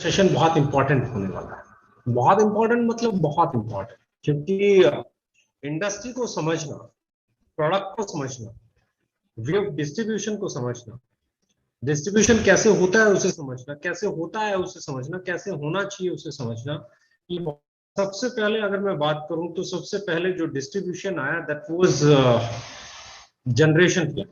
Session बहुत important होने वाला है। बहुत इंपॉर्टेंट मतलब बहुत इंपॉर्टेंट, क्योंकि इंडस्ट्री को समझना, प्रोडक्ट को समझना, वे ऑफ डिस्ट्रीब्यूशन को समझना, डिस्ट्रीब्यूशन कैसे होता है उसे समझना, कैसे होता है उसे समझना, कैसे होना चाहिए उसे समझना, ये सबसे पहले अगर मैं बात करूं तो सबसे पहले जो डिस्ट्रीब्यूशन आया दैट वाज जनरेशन प्लान,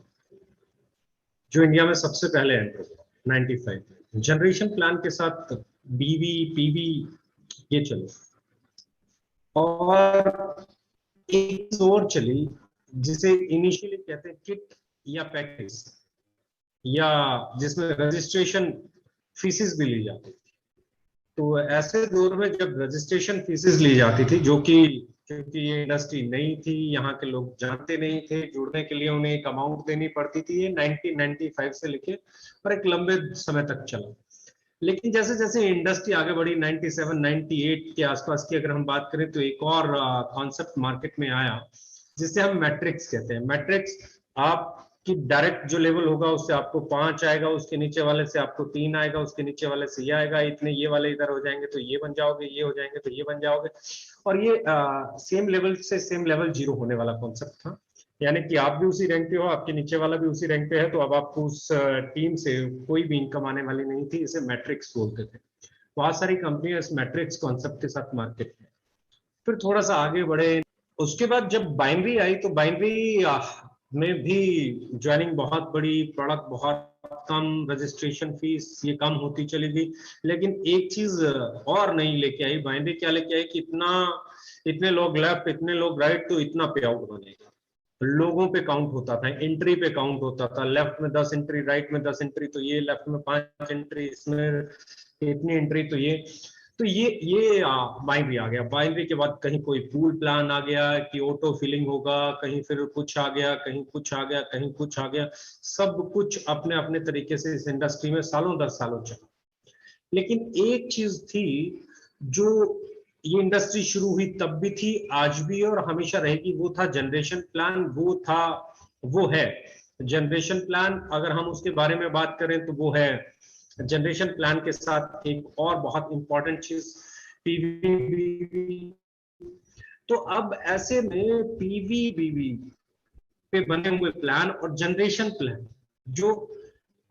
जो इंडिया में सबसे पहले एंटर हुआ 95 में। जनरेशन प्लान के साथ बीवी पीवी ये चले, और एक और चली जिसे इनिशियली कहते हैं किट या पैकेज, या जिसमें रजिस्ट्रेशन फीसेस भी ली जाती थी। तो ऐसे दौर में जब रजिस्ट्रेशन फीसेस ली जाती थी, जो कि क्योंकि ये इंडस्ट्री नई थी, यहाँ के लोग जानते नहीं थे, जुड़ने के लिए उन्हें एक अमाउंट देनी पड़ती थी, ये 1995 से लेके और एक लंबे समय तक चला। लेकिन जैसे जैसे इंडस्ट्री आगे बढ़ी 97 98 के आसपास की अगर हम बात करें, तो एक और कॉन्सेप्ट मार्केट में आया जिसे हम मैट्रिक्स कहते हैं। मैट्रिक्स आपकी डायरेक्ट जो लेवल होगा उससे आपको 5 आएगा, उसके नीचे वाले से आपको 3 आएगा, उसके नीचे वाले से ये आएगा, इतने ये वाले इधर हो जाएंगे तो ये बन जाओगे, ये हो जाएंगे तो ये बन जाओगे। और ये सेम लेवल से सेम लेवल जीरो होने वाला कॉन्सेप्ट था, यानी कि आप भी उसी रैंक पे हो, आपके नीचे वाला भी उसी रैंक पे है, तो अब आपको उस टीम से कोई भी इनकम आने वाली नहीं थी। इसे मैट्रिक्स बोलते थे। बहुत सारी कंपनियां इस मैट्रिक्स कॉन्सेप्ट के साथ मार्केट में। फिर थोड़ा सा आगे बढ़े, उसके बाद जब बाइनरी आई तो बाइनरी में भी ज्वाइनिंग बहुत बड़ी, प्रोडक्ट बहुत कम, रजिस्ट्रेशन फीस ये कम होती चली गई। लेकिन एक चीज और नहीं लेके आई बाइनरी, क्या लेके आई कि इतने लोग लेफ्ट, इतने लोग राइट, तो इतना पे आउट बनेगा। लोगों पे काउंट होता था, एंट्री पे काउंट होता था, लेफ्ट में 10 एंट्री, राइट में 10 एंट्री तो ये, लेफ्ट में 5 एंट्री, इसमें इतनी एंट्री तो ये। तो ये बाइनरी आ गया। बाइनरी के बाद कहीं कोई पूल प्लान आ गया कि ऑटो फिलिंग होगा, कहीं फिर कुछ आ गया, कहीं कुछ आ गया, कहीं कुछ आ गया। सब कुछ अपने अपने तरीके से इस इंडस्ट्री में सालों 10 सालों चला। लेकिन एक चीज थी जो ये इंडस्ट्री शुरू हुई तब भी थी, आज भी और हमेशा रहेगी, वो था जनरेशन प्लान। वो है जनरेशन प्लान। अगर हम उसके बारे में बात करें तो वो है जनरेशन प्लान के साथ एक और बहुत इंपॉर्टेंट चीज पीवीबीवी। तो अब ऐसे में पीवीबीवी पे बने हुए प्लान और जनरेशन प्लान, जो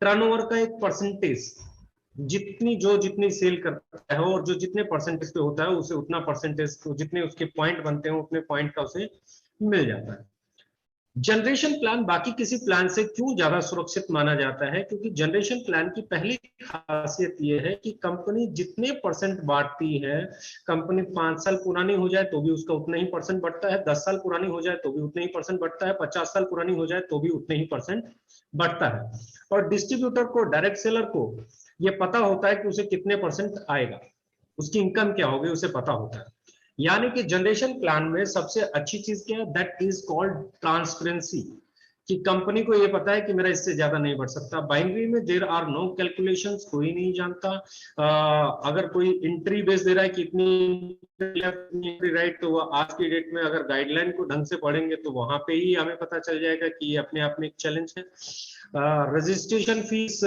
टर्नओवर का एक परसेंटेज, जितनी सेल करता है और जो जितने परसेंटेज पे होता है उसे उतना परसेंटेज, जितने उसके पॉइंट बनते हैं उतने पॉइंट का उसे मिल जाता है। जनरेशन प्लान बाकी किसी प्लान से क्यों ज्यादा सुरक्षित माना जाता है? क्योंकि जनरेशन प्लान की पहली खासियत यह है कि कंपनी जितने परसेंट बांटती है, कंपनी 5 साल पुरानी हो जाए तो भी उसका उतना ही परसेंट बढ़ता है, 10 साल पुरानी हो जाए तो भी उतना ही परसेंट बढ़ता है, 50 साल पुरानी हो जाए तो भी उतने ही परसेंट बढ़ता है। और डिस्ट्रीब्यूटर को, डायरेक्ट सेलर को ये पता होता है कि उसे कितने परसेंट आएगा, उसकी इनकम क्या होगी उसे पता होता है। यानी कि जनरेशन प्लान में सबसे अच्छी चीज क्या है? दैट इज कॉल्ड ट्रांसपेरेंसी, कि कंपनी को ये पता है कि मेरा इससे ज्यादा नहीं बढ़ सकता। बाइनरी में देयर आर नो कैलकुलेशंस, कोई नहीं जानता। अगर कोई एंट्री बेस दे रहा है कि इतनी लेफ्ट राइट, तो आज की डेट में अगर गाइडलाइन को ढंग से पढ़ेंगे तो वहां पे ही हमें पता चल जाएगा कि ये अपने आप में एक चैलेंज है। रजिस्ट्रेशन फीस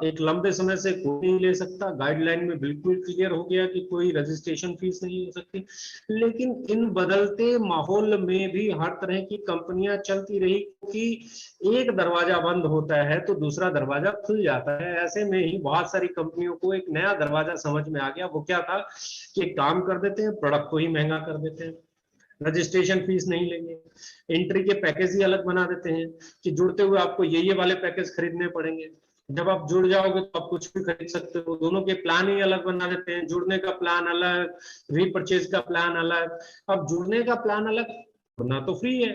एक लंबे समय से कोई नहीं ले सकता, गाइडलाइन में बिल्कुल क्लियर हो गया कि कोई रजिस्ट्रेशन फीस नहीं हो सकती। लेकिन इन बदलते माहौल में भी हर तरह की कंपनियां चलती रही, कि एक दरवाजा बंद होता है तो दूसरा दरवाजा खुल जाता है। ऐसे में ही बहुत सारी कंपनियों को एक नया दरवाजा समझ में आ गया। वो क्या था कि काम कर देते हैं, प्रोडक्ट को ही महंगा कर देते हैं, रजिस्ट्रेशन फीस नहीं लेंगे, एंट्री के पैकेज ही अलग बना देते हैं कि जुड़ते हुए आपको ये वाले पैकेज खरीदने पड़ेंगे, जब आप जुड़ जाओगे तो आप कुछ भी खरीद सकते हो। दोनों के प्लान ही अलग बना देते हैं, जुड़ने का प्लान अलग, रीपरचेज का प्लान अलग। अब जुड़ने का प्लान अलग, ना तो फ्री है,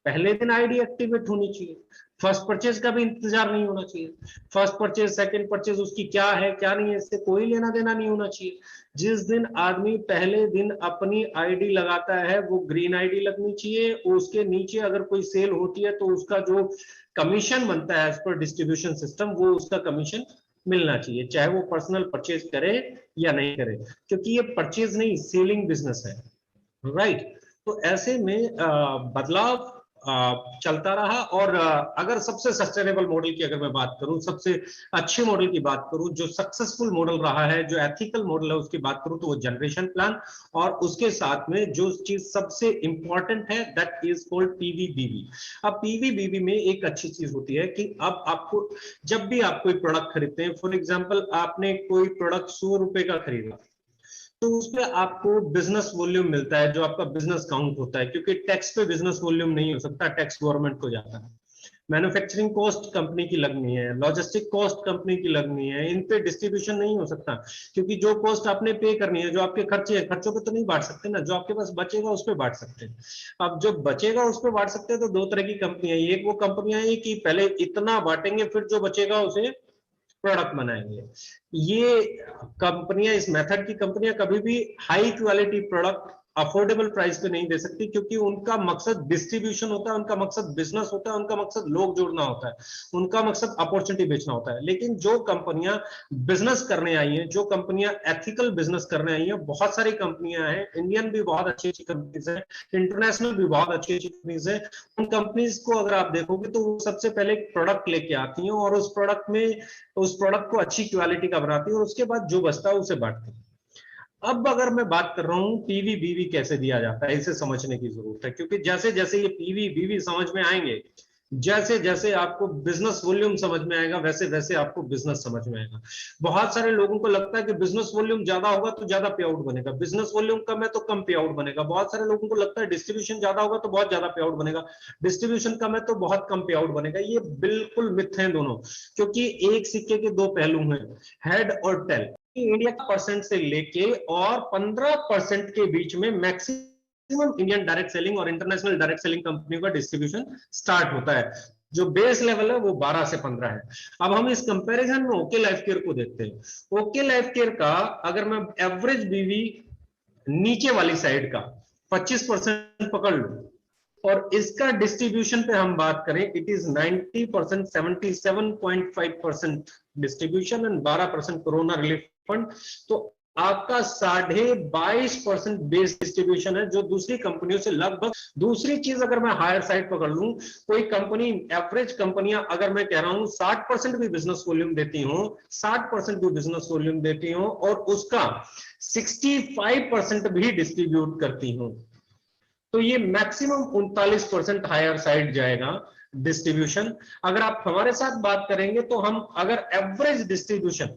पहले दिन आईडी एक्टिवेट होनी चाहिए, फर्स्ट परचेज का भी इंतजार नहीं होना चाहिए, फर्स्ट परचेज सेकंड परचेज उसकी क्या है क्या नहीं है इससे कोई लेना देना नहीं होना चाहिए। जिस दिन आदमी पहले दिन अपनी आईडी लगाता है वो ग्रीन आईडी लगनी चाहिए, उसके नीचे अगर कोई सेल होती है तो उसका जो कमीशन बनता है एज पर डिस्ट्रीब्यूशन सिस्टम, वो उसका कमीशन मिलना चाहिए, चाहे वो पर्सनल परचेज करे या नहीं करे, क्योंकि ये परचेज नहीं सेलिंग बिजनेस है, राइट। तो ऐसे में बदलाव चलता रहा। और अगर सबसे सस्टेनेबल मॉडल की अगर मैं बात करूं, सबसे अच्छे मॉडल की बात करूं, जो सक्सेसफुल मॉडल रहा है, जो एथिकल मॉडल है उसकी बात करूं, तो वो जनरेशन प्लान, और उसके साथ में जो चीज सबसे इंपॉर्टेंट है दैट इज कॉल्ड पीवीबीवी। अब पीवीबीवी में एक अच्छी चीज होती है कि अब आपको जब भी आप कोई प्रोडक्ट खरीदते हैं, फॉर एग्जांपल आपने कोई प्रोडक्ट 100 रुपए का खरीदा, तो उसमें आपको बिजनेस वॉल्यूम मिलता है, जो आपका बिजनेस काउंट होता है, क्योंकि टैक्स पे बिजनेस वॉल्यूम नहीं हो सकता, टैक्स गवर्नमेंट को जाता है। मैन्युफैक्चरिंग कॉस्ट कंपनी की लगनी है, लॉजिस्टिक कॉस्ट कंपनी की लगनी है, इन पे डिस्ट्रीब्यूशन नहीं हो सकता, क्योंकि जो कॉस्ट आपने पे करनी है, जो आपके खर्चे हैं, खर्चों पे तो नहीं बांट सकते ना, जो आपके पास बचेगा उस पे बांट सकते हैं। अब जो बचेगा उस पे बांट सकते हैं, तो दो तरह की कंपनियां, एक वो कंपनियां हैं कि पहले इतना बांटेंगे, फिर जो बचेगा उसे प्रोडक्ट बनाएंगे। ये कंपनियां, इस मेथड की कंपनियां कभी भी high quality product affordable price पे नहीं दे सकती, क्योंकि उनका मकसद डिस्ट्रीब्यूशन होता है, उनका मकसद बिजनेस होता है, उनका मकसद लोग जोड़ना होता है, उनका मकसद अपॉर्चुनिटी बेचना होता है। लेकिन जो कंपनियां बिजनेस करने आई हैं, जो कंपनियां एथिकल बिजनेस करने आई हैं, बहुत सारी कंपनियां हैं, इंडियन भी बहुत अच्छी अच्छी कंपनीज है, इंटरनेशनल भी बहुत अच्छी अच्छी कंपनीज है। उन कंपनीज को अगर आप देखोगे तो वो सबसे पहले एक प्रोडक्ट लेके आती हैं, और उस प्रोडक्ट को अच्छी क्वालिटी का बनाती है, और उसके बाद जो बचता है उसे बांटती है। अब अगर मैं बात कर रहा हूं पीवी बीवी कैसे दिया जाता है, इसे समझने की जरूरत है, क्योंकि जैसे जैसे ये पीवी बीवी समझ में आएंगे, जैसे जैसे आपको बिजनेस वॉल्यूम समझ में आएगा, वैसे वैसे आपको बिजनेस समझ में आएगा। बहुत सारे लोगों को लगता है कि बिजनेस वॉल्यूम ज्यादा होगा तो ज्यादा पे आउट बनेगा, बिजनेस वॉल्यूम कम है तो कम पे आउट बनेगा। बहुत सारे लोगों को लगता है डिस्ट्रीब्यूशन ज्यादा होगा तो बहुत ज्यादा पे आउट बनेगा, डिस्ट्रीब्यूशन कम है तो बहुत कम पे आउट बनेगा। ये बिल्कुल मिथ है दोनों, क्योंकि एक सिक्के के दो पहलू हैं, हेड और टेल। इंडिया परसेंट से लेके और 15% के बीच में मैक्सिमम इंडियन डायरेक्ट सेलिंग और इंटरनेशनल डायरेक्ट सेलिंग कंपनियों का डिस्ट्रीब्यूशन स्टार्ट होता है। जो बेस लेवल है वो 12 से 15 है। अब हम इस कंपैरिजन में ओके लाइफ केयर को देखते हैं। ओके लाइफ केयर का अगर मैं एवरेज बीवी नीचे वाली साइड का 25% पकड़ लूं, और इसका डिस्ट्रीब्यूशन पे हम बात करें, it is 90%, 77.5% distribution and 12% corona relief fund. तो आपका 22.5% बेस डिस्ट्रीब्यूशन है, जो दूसरी कंपनियों से लगभग। दूसरी चीज अगर मैं हायर साइड पकड़ लूं, कोई कंपनी, एवरेज कंपनियां अगर मैं कह रहा हूं 60% भी बिजनेस वॉल्यूम देती हो, 60% भी बिजनेस वॉल्यूम देती हो, और उसका 65% भी डिस्ट्रीब्यूट करती हूं, तो ये मैक्सिमम 39% हायर साइड जाएगा डिस्ट्रीब्यूशन। अगर आप हमारे साथ बात करेंगे तो हम अगर एवरेज डिस्ट्रीब्यूशन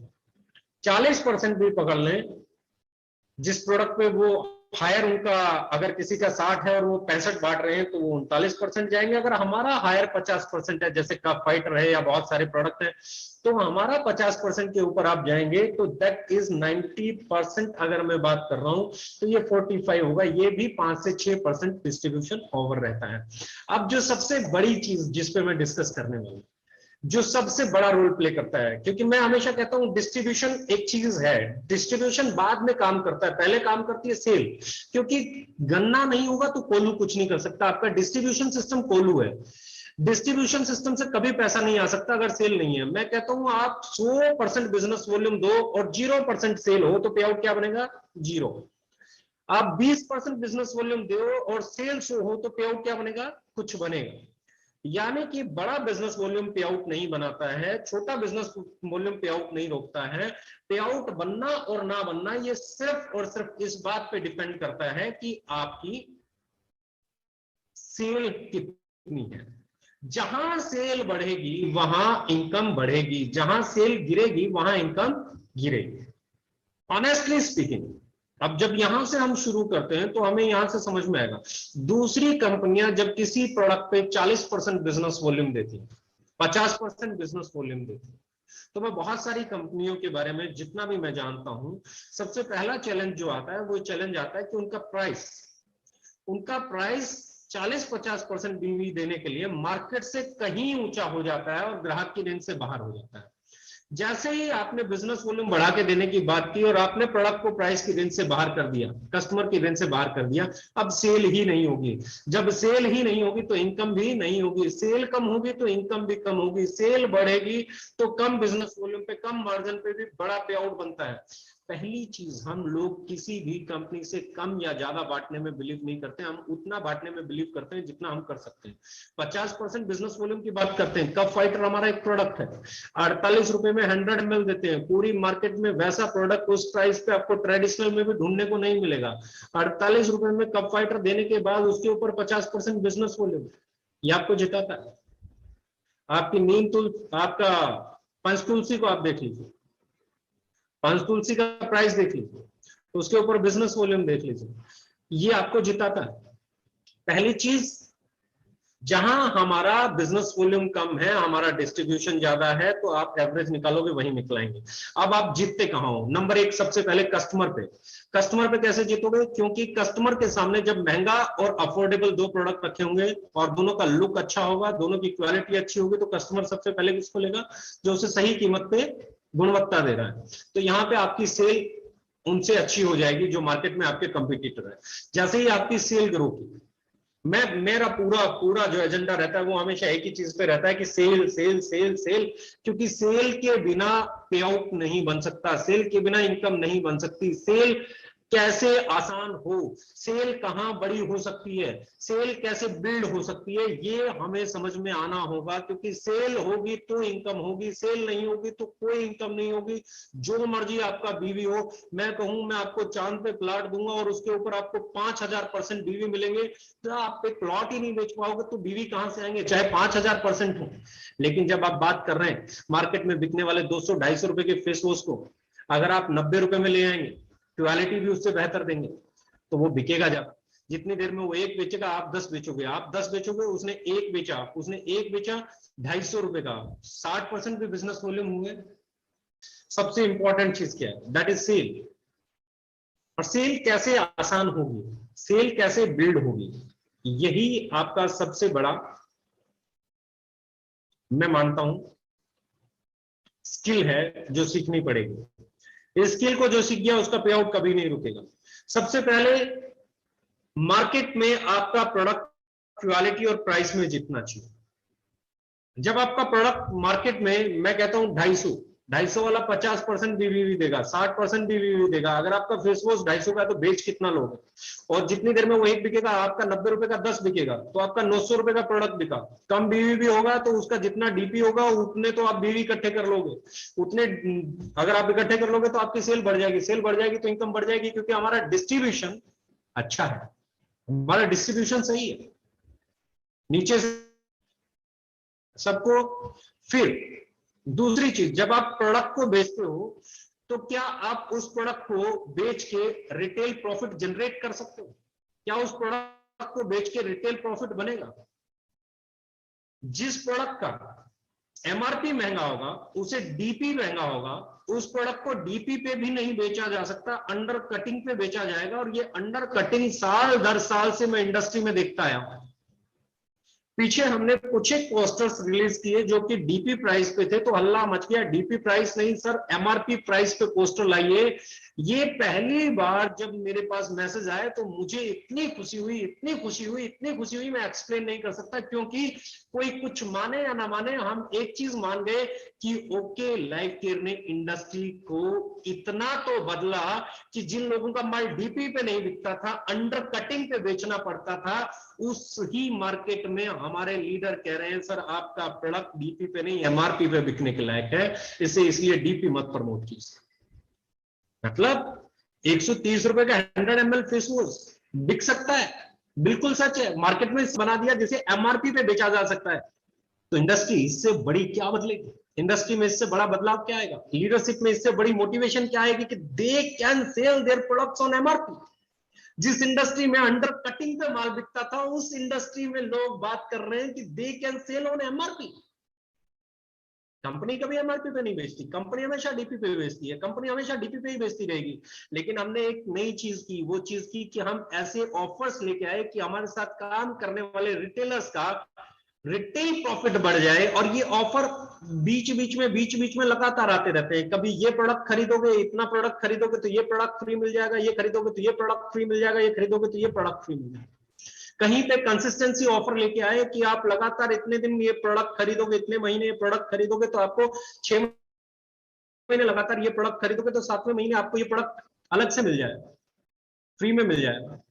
40% भी पकड़ लें, जिस प्रोडक्ट पे वो हायर, उनका अगर किसी का 60 है और वो 65 बांट रहे हैं तो वो 39% जाएंगे। अगर हमारा हायर 50% है, जैसे कप फाइटर है या बहुत सारे प्रोडक्ट हैं, तो हमारा 50% के ऊपर आप जाएंगे तो दैट इज 90%। अगर मैं बात कर रहा हूं तो ये 45 होगा, ये भी 5 से 6% डिस्ट्रीब्यूशन ओवर रहता है। अब जो सबसे बड़ी चीज जिसपे मैं डिस्कस करने वाला हूं, जो सबसे बड़ा रोल प्ले करता है, क्योंकि मैं हमेशा कहता हूं डिस्ट्रीब्यूशन एक चीज है, डिस्ट्रीब्यूशन बाद में काम करता है, पहले काम करती है सेल। क्योंकि गन्ना नहीं होगा तो कोल्हू कुछ नहीं कर सकता, आपका डिस्ट्रीब्यूशन सिस्टम कोल्हू है। डिस्ट्रीब्यूशन सिस्टम से कभी पैसा नहीं आ सकता अगर सेल नहीं है। मैं कहता हूं आप 100% बिजनेस वॉल्यूम दो और 0% सेल हो तो पे आउट क्या बनेगा? जीरो। आप 20% बिजनेस वॉल्यूम दो और सेल शो हो तो पे आउट क्या बनेगा? कुछ बनेगा। यानी कि बड़ा बिजनेस वॉल्यूम पे आउट नहीं बनाता है, छोटा बिजनेस वॉल्यूम पे आउट नहीं रोकता है। पे आउट बनना और ना बनना ये सिर्फ और सिर्फ इस बात पे डिपेंड करता है कि आपकी सेल कितनी है। जहां सेल बढ़ेगी वहां इनकम बढ़ेगी, जहां सेल गिरेगी वहां इनकम गिरेगी। ऑनेस्टली स्पीकिंग, अब जब यहां से हम शुरू करते हैं तो हमें यहां से समझ में आएगा, दूसरी कंपनियां जब किसी प्रोडक्ट पे 40% बिजनेस वॉल्यूम देती है, 50% बिजनेस वॉल्यूम देती है, तो मैं बहुत सारी कंपनियों के बारे में जितना भी मैं जानता हूं, सबसे पहला चैलेंज जो आता है वो चैलेंज आता है कि उनका प्राइस 40-50% बीवी देने के लिए मार्केट से कहीं ऊंचा हो जाता है और ग्राहक की रेंज से बाहर हो जाता है। जैसे ही आपने बिजनेस वॉल्यूम बढ़ा के देने की बात की और आपने प्रोडक्ट को प्राइस की रेंज से बाहर कर दिया, कस्टमर की रेंज से बाहर कर दिया, अब सेल ही नहीं होगी। जब सेल ही नहीं होगी तो इनकम भी नहीं होगी, सेल कम होगी तो इनकम भी कम होगी, सेल बढ़ेगी तो कम बिजनेस वॉल्यूम पे, कम मार्जिन पे भी बड़ा पे आउट बनता है। पहली चीज, हम लोग किसी भी कंपनी से कम या ज्यादा बांटने में बिलीव नहीं करते, हम उतना बांटने में बिलीव करते हैं जितना हम कर सकते हैं। 50% बिजनेस वॉल्यूम की बात करते हैं, कप फाइटर हमारा एक प्रोडक्ट है, 48 रुपए में 100 ml देते हैं, पूरी मार्केट में वैसा प्रोडक्ट उस प्राइस पे आपको ट्रेडिशनल में भी ढूंढने को नहीं मिलेगा। 48 रुपए में कप फाइटर देने के बाद उसके ऊपर 50% बिजनेस वॉल्यूम, ये आपको जिताता है। आपकी नीम तुल, आपका पंचतुलसी को आप देख लीजिए, पंचतुलसी का प्राइस देख लीजिए, उसके ऊपर बिजनेस वॉल्यूम देख लीजिए, ये आपको जिताता है। पहली चीज, जहां हमारा बिजनेस वॉल्यूम कम है, हमारा डिस्ट्रीब्यूशन ज्यादा है, तो आप एवरेज निकालोगे वहीं निकलाएंगे। अब आप जीतते कहां हो? नंबर एक, सबसे पहले कस्टमर पे। कस्टमर पे कैसे जीतोगे? क्योंकि कस्टमर के सामने जब महंगा और अफोर्डेबल दो प्रोडक्ट रखे होंगे और दोनों का लुक अच्छा होगा, दोनों की क्वालिटी अच्छी होगी, तो कस्टमर सबसे पहले किसको लेगा? जो उसे सही कीमत पे गुणवत्ता दे रहा है। तो यहाँ पे आपकी सेल उनसे अच्छी हो जाएगी जो मार्केट में आपके कंपटीटर है। जैसे ही आपकी सेल ग्रो की, मेरा पूरा पूरा जो एजेंडा रहता है वो हमेशा एक ही चीज पे रहता है कि सेल सेल सेल सेल, क्योंकि सेल के बिना पे आउट नहीं बन सकता, सेल के बिना इनकम नहीं बन सकती। सेल कैसे आसान हो, सेल कहां बड़ी हो सकती है, सेल कैसे बिल्ड हो सकती है, ये हमें समझ में आना होगा। क्योंकि सेल होगी तो इनकम होगी, सेल नहीं होगी तो कोई इनकम नहीं होगी। जो मर्जी आपका बीवी हो, मैं कहूं मैं आपको चांद पे प्लाट दूंगा और उसके ऊपर आपको 5000% बीवी मिलेंगे, तो आप एक प्लॉट ही नहीं बेच पाओगे तो बीवी कहां से आएंगे, चाहे 5000% हो। लेकिन जब आप बात कर रहे हैं मार्केट में बिकने वाले 200-250 रुपए के फेस वॉश को, अगर आप 90 रुपए में ले आएंगे, क्वालिटी भी उससे बेहतर देंगे, तो वो बिकेगा ज्यादा। जितनी देर में वो एक बेचेगा, आप 10 बेचोगे, आप 10 बेचोगे, उसने एक बेचा, उसने एक बेचा 250 रुपए का, 60% भी बिजनेस वॉल्यूम हुए। सबसे इंपॉर्टेंट चीज क्या है? That is sale. और सेल कैसे आसान होगी, सेल कैसे बिल्ड होगी, यही आपका सबसे बड़ा, मैं मानता हूं, स्किल है जो सीखनी पड़ेगी। इस स्किल को जो सीख गया उसका पे आउट कभी नहीं रुकेगा। सबसे पहले मार्केट में आपका प्रोडक्ट क्वालिटी और प्राइस में जीतना चाहिए। जब आपका प्रोडक्ट मार्केट में, मैं कहता हूं 250 वाला 50% बीवीवी देगा, 60% बीवीवी देगा। अगर आपका फेस वॉश 250 का है तो बेच कितना लोगे? और जितनी देर में वो एक बिकेगा, आपका 90 रुपए का 10 बिकेगा, तो आपका 900 रुपए का प्रोडक्ट बिका। कम बीवीवी होगा तो उसका जितना डीपी होगा उतने तो आप बीवी इकट्ठे कर लोगे, उतने अगर आप इकट्ठे कर लोगे तो आपकी सेल बढ़ जाएगी, सेल बढ़ जाएगी तो इनकम बढ़ जाएगी, क्योंकि हमारा डिस्ट्रीब्यूशन अच्छा है, हमारा डिस्ट्रीब्यूशन सही है, नीचे से सबको। फिर दूसरी चीज, जब आप प्रोडक्ट को बेचते हो तो क्या आप उस प्रोडक्ट को बेच के रिटेल प्रॉफिट जनरेट कर सकते हो? क्या उस प्रोडक्ट को बेच के रिटेल प्रॉफिट बनेगा? जिस प्रोडक्ट का एमआरपी महंगा होगा, उसे डीपी महंगा होगा, उस प्रोडक्ट को डीपी पे भी नहीं बेचा जा सकता, अंडर कटिंग पे बेचा जाएगा। और ये अंडर कटिंग साल दर साल से मैं इंडस्ट्री में देखता आया हूं। पीछे हमने कुछ एक पोस्टर्स रिलीज किए जो कि डीपी प्राइस पे थे, तो हल्ला मच गया, डीपी प्राइस नहीं सर, एमआरपी प्राइस पे पोस्टर लाइए। ये पहली बार जब मेरे पास मैसेज आया तो मुझे इतनी खुशी हुई, इतनी खुशी हुई, इतनी खुशी हुई, मैं एक्सप्लेन नहीं कर सकता। क्योंकि कोई कुछ माने या ना माने, हम एक चीज मान गए कि ओके लाइफ केयर ने इंडस्ट्री को इतना तो बदला कि जिन लोगों का माल डीपी पे नहीं बिकता था, अंडर कटिंग पे बेचना पड़ता था, उस ही मार्केट में हमारे लीडर कह रहे हैं सर आपका प्रोडक्ट डीपी पे नहीं एमआरपी पे बिकने के लायक है, इसे इसलिए डीपी मत प्रमोट कीजिए। मतलब 130 रुपए का 100 ml फेस वॉश बिक सकता है, बिल्कुल सच है, मार्केट में बना दिया जिसे एमआरपी पे बेचा जा सकता है। तो इंडस्ट्री इससे बड़ी क्या बदलेगी? इंडस्ट्री में इससे बड़ा बदलाव क्या आएगा? लीडरशिप में इससे बड़ी मोटिवेशन क्या आएगी कि they can sell their products on MRP. जिस इंडस्ट्री में अंडर कटिंग पे माल बिकता था, उस इंडस्ट्री में लोग बात कर रहे हैं कि they can sell on MRP. Company कभी एमआरपी पे नहीं बेचती, कंपनी हमेशा डीपी पे बेचती है, कंपनी हमेशा डीपी पे ही बेचती रहेगी। लेकिन हमने एक नई चीज की, वो चीज की कि हम ऐसे ऑफर्स लेके आए कि हमारे साथ काम करने वाले रिटेलर्स का रिटेल प्रॉफिट बढ़ जाए। और ये ऑफर बीच बीच में लगातार आते रहते हैं। कभी ये प्रोडक्ट खरीदोगे, इतना प्रोडक्ट खरीदोगे तो ये प्रोडक्ट फ्री मिल जाएगा, ये खरीदोगे तो ये प्रोडक्ट फ्री मिल जाएगा, ये खरीदोगे तो ये प्रोडक्ट फ्री मिल जाएगा। कहीं पे कंसिस्टेंसी ऑफर लेके आए कि आप लगातार इतने दिन ये प्रोडक्ट खरीदोगे, इतने महीने ये प्रोडक्ट खरीदोगे तो आपको 6 महीने लगातार ये प्रोडक्ट खरीदोगे तो 7वें महीने आपको ये प्रोडक्ट अलग से मिल जाएगा, फ्री में मिल जाएगा,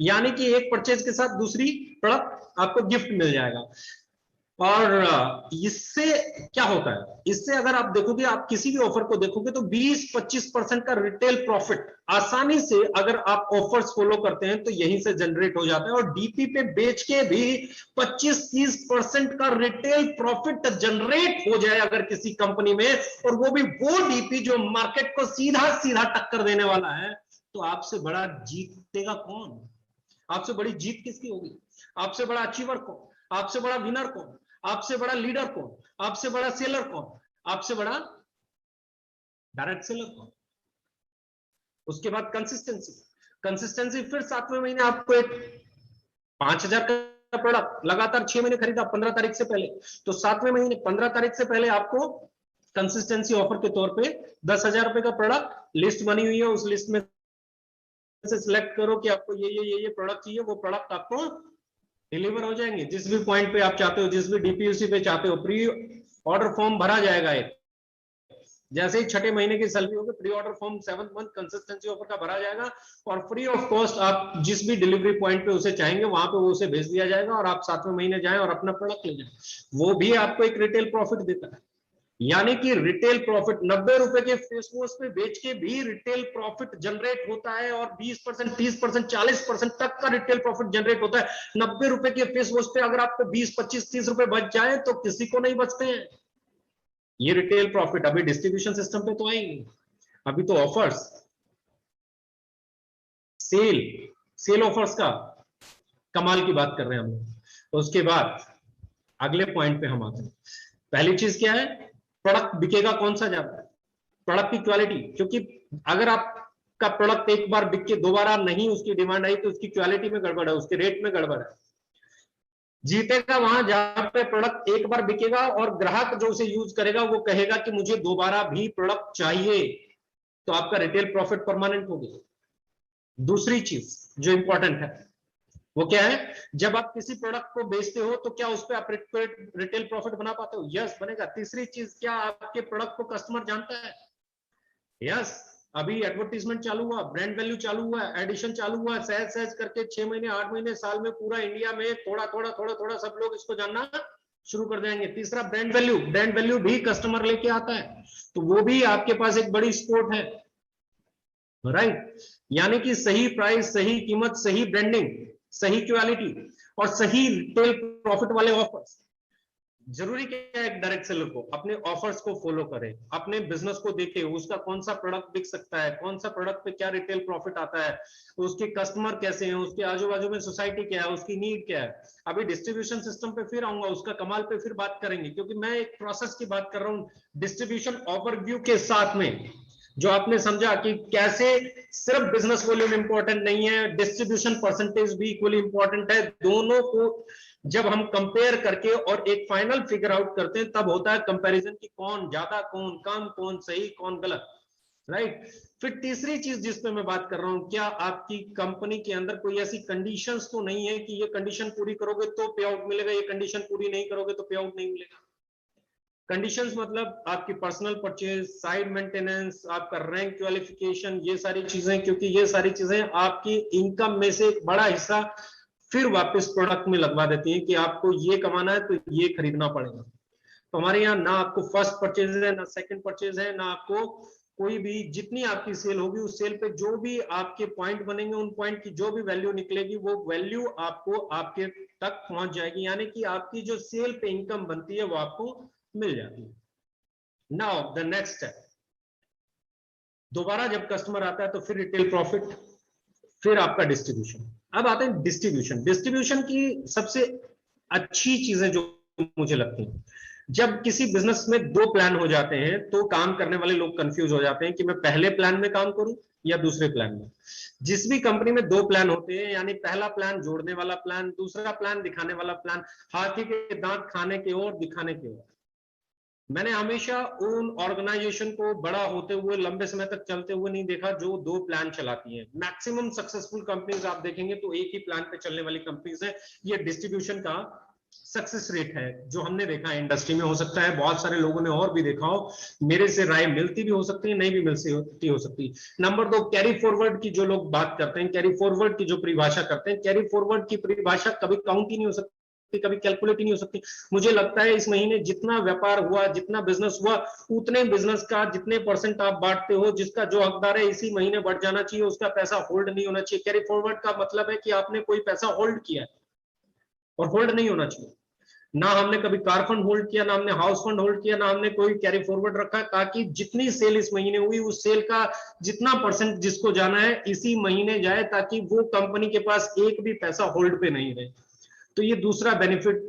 यानी कि एक परचेज के साथ दूसरी प्रोडक्ट आपको गिफ्ट मिल जाएगा। और इससे क्या होता है, इससे अगर आप देखोगे, आप किसी भी ऑफर को देखोगे तो 20-25% का रिटेल प्रॉफिट आसानी से अगर आप ऑफर्स फॉलो करते हैं तो यहीं से जनरेट हो जाता है। और डीपी पे बेच के भी 25-30% का रिटेल प्रॉफिट जनरेट हो जाए अगर किसी कंपनी में, और वो भी वो डीपी जो मार्केट को सीधा सीधा टक्कर देने वाला है, तो आपसे बड़ा जीतेगा कौन? आपसे बड़ी जीत किसकी होगी? आपसे बड़ा अचीवर कौन? आपसे बड़ा विनर कौन? आपसे बड़ा लीडर कौन? आपसे बड़ा सेलर कौन? आपसे बड़ा डायरेक्ट सेलर कौन? उसके बाद कंसिस्टेंसी, कंसिस्टेंसी फिर 7वें महीने आपको एक 5,000 का प्रोडक्ट लगातार 6 महीने खरीदा 15 तारीख से पहले, तो 7वें महीने 15 तारीख से पहले आपको कंसिस्टेंसी ऑफर के तौर पे 10,000 रुपए का प्रोडक्ट लिस्ट बनी हुई है, उस लिस्ट में से सिलेक्ट करो कि आपको ये प्रोडक्ट चाहिए, वो प्रोडक्ट आपको डिलीवर हो जाएंगे जिस भी पॉइंट पे आप चाहते हो, जिस भी डीपीयूसी पे चाहते हो। प्री ऑर्डर फॉर्म भरा जाएगा, एक जैसे ही 6ठे महीने की सैलरी होगी pre order form 7th month consistency offer का भरा जाएगा, और फ्री ऑफ कॉस्ट आप जिस भी डिलीवरी पॉइंट पे उसे चाहेंगे वहां पे वो उसे भेज दिया जाएगा, और आप 7वें महीने जाएं और अपना प्रोडक्ट ले जाएं। वो भी आपको एक रिटेल प्रॉफिट देता है, यानी कि रिटेल प्रॉफिट 90 रुपए के फेस वॉश पे बेच के भी रिटेल प्रॉफिट जनरेट होता है, और 20%, 30%, 40% तक का रिटेल प्रॉफिट जनरेट होता है। 90 रुपए के फेस वॉश पे अगर आपको 20, 25, 30 रुपए बच जाए तो किसी को नहीं बचते हैं ये रिटेल प्रॉफिट। अभी डिस्ट्रीब्यूशन सिस्टम पे तो आएंगे, अभी तो ऑफर्स, सेल ऑफर्स का कमाल की बात कर रहे हैं हम लोग। उसके बाद अगले पॉइंट पे हम आते हैं। पहली चीज क्या है, प्रोडक्ट बिकेगा कौन सा ज्यादा, प्रोडक्ट की क्वालिटी, क्योंकि अगर आपका प्रोडक्ट एक बार बिक के दोबारा नहीं उसकी डिमांड आई तो उसकी क्वालिटी में गड़बड़ है, उसके रेट में गड़बड़ है। जीतेगा वहां जहां पे प्रोडक्ट एक बार बिकेगा और ग्राहक जो उसे यूज करेगा वो कहेगा कि मुझे दोबारा भी प्रोडक्ट चाहिए, तो आपका रिटेल प्रॉफिट परमानेंट होगी। दूसरी चीज जो इंपॉर्टेंट है वो क्या है, जब आप किसी प्रोडक्ट को बेचते हो तो क्या उस पर आप रिटेल प्रॉफिट बना पाते हो? यस, बनेगा। तीसरी चीज, क्या आपके प्रोडक्ट को कस्टमर जानता है? यस। अभी एडवर्टीजमेंट चालू हुआ, ब्रांड वैल्यू चालू हुआ, एडिशन चालू हुआ, सहज सहज करके 6 महीने 8 महीने साल में पूरा इंडिया में थोड़ा थोड़ा थोड़ा थोड़ा सब लोग इसको जानना शुरू कर देंगे। तीसरा ब्रांड वैल्यू, ब्रांड वैल्यू भी कस्टमर लेके आता है, तो वो भी आपके पास एक बड़ी स्पोर्ट है, राइट। यानी कि सही प्राइस, सही कीमत, सही ब्रांडिंग, सही क्वालिटी और सही रिटेल प्रॉफिट वाले ऑफर्स। जरूरी क्या है, एक डायरेक्ट सेलर को अपने ऑफर्स को फॉलो करे, अपने बिजनेस को देखे, उसका कौन सा प्रोडक्ट बिक सकता है, कौन सा प्रोडक्ट पे क्या रिटेल प्रॉफिट आता है, उसके कस्टमर कैसे हैं, उसके आजू बाजू में सोसाइटी क्या है, उसकी नीड क्या है। अभी डिस्ट्रीब्यूशन सिस्टम पे फिर आऊंगा, उसका कमाल पे फिर बात करेंगे, क्योंकि मैं एक प्रोसेस की बात कर रहा हूँ डिस्ट्रीब्यूशन ओवरव्यू के साथ में, जो आपने समझा कि कैसे सिर्फ बिजनेस वॉल्यूम इंपॉर्टेंट नहीं है, डिस्ट्रीब्यूशन परसेंटेज भी इक्वली इंपॉर्टेंट है। दोनों को जब हम कंपेयर करके और एक फाइनल फिगर आउट करते हैं तब होता है कंपैरिजन की कौन ज्यादा, कौन कम, कौन सही, कौन गलत, राइट। फिर तीसरी चीज जिस पे मैं बात कर रहा हूं, क्या आपकी कंपनी के अंदर कोई ऐसी कंडीशंस तो नहीं है कि ये कंडीशन पूरी करोगे तो पे आउट मिलेगा, ये कंडीशन पूरी नहीं करोगे तो पे आउट नहीं मिलेगा। कंडीशंस मतलब आपकी पर्सनल परचेज, साइड मेंटेनेंस, आपका रैंक क्वालिफिकेशन, ये सारी चीजें, क्योंकि ये सारी चीजें आपकी इनकम में से एक बड़ा हिस्सा फिर वापस प्रोडक्ट में लगवा देती हैं कि आपको ये कमाना है तो ये खरीदना पड़ेगा। तो हमारे यहाँ ना आपको फर्स्ट परचेज है, ना सेकंड परचेज है, ना आपको कोई भी, जितनी आपकी सेल होगी उस सेल पे जो भी आपके पॉइंट बनेंगे, उन पॉइंट की जो भी वैल्यू निकलेगी वो वैल्यू आपको आपके तक पहुंच जाएगी, यानी कि आपकी जो सेल पे इनकम बनती है वो आपको मिल जाती है। नाउ द नेक्स्ट स्टेप, दोबारा जब कस्टमर आता है तो फिर रिटेल प्रॉफिट, फिर आपका डिस्ट्रीब्यूशन। अब आते हैं डिस्ट्रीब्यूशन। डिस्ट्रीब्यूशन की सबसे अच्छी चीजें जो मुझे लगती हैं, जब किसी बिजनेस में 2 प्लान हो जाते हैं तो काम करने वाले लोग कंफ्यूज हो जाते हैं कि मैं पहले प्लान में काम करूं या दूसरे प्लान में। जिस भी कंपनी में 2 प्लान होते हैं, यानी पहला प्लान जोड़ने वाला प्लान, दूसरा प्लान दिखाने वाला प्लान, हाथी के दांत खाने की ओर, दिखाने की ओर। मैंने हमेशा उन ऑर्गेनाइजेशन को बड़ा होते हुए, लंबे समय तक चलते हुए नहीं देखा जो 2 प्लान चलाती हैं। मैक्सिमम सक्सेसफुल कंपनीज आप देखेंगे तो एक ही प्लान पे चलने वाली कंपनीज है। ये डिस्ट्रीब्यूशन का सक्सेस रेट है जो हमने देखा है इंडस्ट्री में, हो सकता है बहुत सारे लोगों ने और भी देखा हो, मेरे से राय मिलती भी हो सकती है, नहीं भी मिलती हो सकती है। नंबर 2, कैरी फॉरवर्ड की जो लोग बात करते हैं, कैरी फॉरवर्ड की जो परिभाषा करते हैं, कैरी फॉरवर्ड की परिभाषा कभी काउंट ही नहीं हो सकती, कभी कैलकुलेट ही नहीं हो सकती। मुझे लगता है इस महीने जितना व्यापार हुआ, जितना बिजनेस हुआ, उतने बिजनेस का जितने परसेंट आप बांटते हो, जिसका जो हकदार है इसी महीने बढ़ जाना चाहिए, उसका पैसा होल्ड नहीं होना चाहिए। कैरी फॉरवर्ड का मतलब है कि आपने कोई पैसा होल्ड किया है और होल्ड नहीं होना चाहिए। ना हमने कभी कार फंड होल्ड किया, ना हमने हाउस फंड होल्ड किया, ना हमने कोई कैरी फॉरवर्ड रखा, ताकि जितनी सेल इस महीने हुई उस सेल का जितना परसेंट जिसको जाना है इसी महीने जाए, ताकि वो कंपनी के पास एक भी पैसा होल्ड पे नहीं रहे। तो ये दूसरा बेनिफिट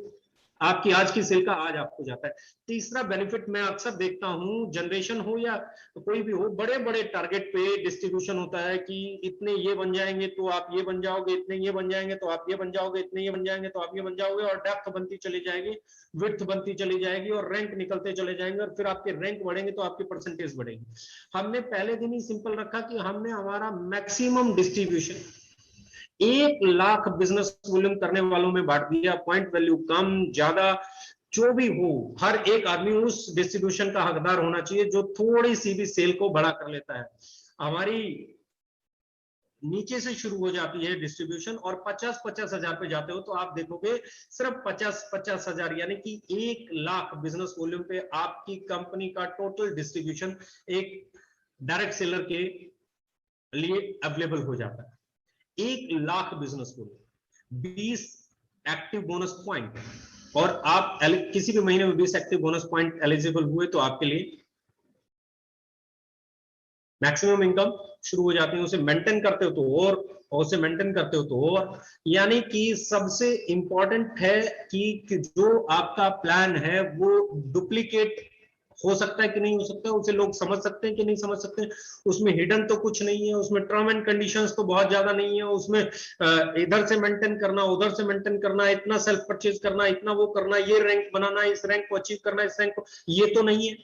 आपकी आज की सेल का आज आपको जाता है। तीसरा बेनिफिट मैं अक्सर देखता हूं, जनरेशन हो या कोई भी हो, बड़े बड़े टारगेट पे डिस्ट्रीब्यूशन होता है कि इतने ये बन जाएंगे तो आप ये बन जाओगे, इतने ये बन जाएंगे तो आप ये बन जाओगे, इतने ये बन जाएंगे तो आप ये बन जाओगे, और डेप्थ बनती चली जाएगी, विड्थ बनती चली जाएगी, और रैंक निकलते चले जाएंगे, और फिर आपके रैंक बढ़ेंगे तो आपकी परसेंटेज बढ़ेगी। हमने पहले दिन ही सिंपल रखा कि हमने हमारा maximum distribution 1 lakh business volume करने वालों में बांट दिया। पॉइंट वैल्यू कम ज्यादा जो भी हो, हर एक आदमी उस डिस्ट्रीब्यूशन का हकदार होना चाहिए जो थोड़ी सी भी सेल को बड़ा कर लेता है। हमारी नीचे से शुरू हो जाती है डिस्ट्रीब्यूशन, और 50-50 हजार पे जाते हो तो आप देखोगे सिर्फ 50-50 हजार, यानी कि 1 लाख बिजनेस वॉल्यूम पे आपकी कंपनी का टोटल डिस्ट्रीब्यूशन एक डायरेक्ट सेलर के लिए अवेलेबल हो जाता है। 1 लाख बिजनेस को 20 एक्टिव बोनस पॉइंट, और आप किसी भी महीने में 20 एक्टिव बोनस पॉइंट एलिजिबल हुए तो आपके लिए मैक्सिमम इनकम शुरू हो जाती है। उसे मेंटेन करते हो तो और उसे मेंटेन करते हो तो और, यानी कि सबसे इंपॉर्टेंट है कि जो आपका प्लान है वो डुप्लीकेट हो सकता है कि नहीं हो सकता है, उसे लोग समझ सकते हैं कि नहीं समझ सकते हैं, उसमें हिडन तो कुछ नहीं है, उसमें टर्म एंड कंडीशंस तो बहुत ज्यादा नहीं है, उसमें इधर से मेंटेन करना, उधर से मेंटेन करना, इतना सेल्फ परचेज करना, इतना वो करना, ये रैंक बनाना, इस रैंक को अचीव करना, इस रैंक को, ये तो नहीं है।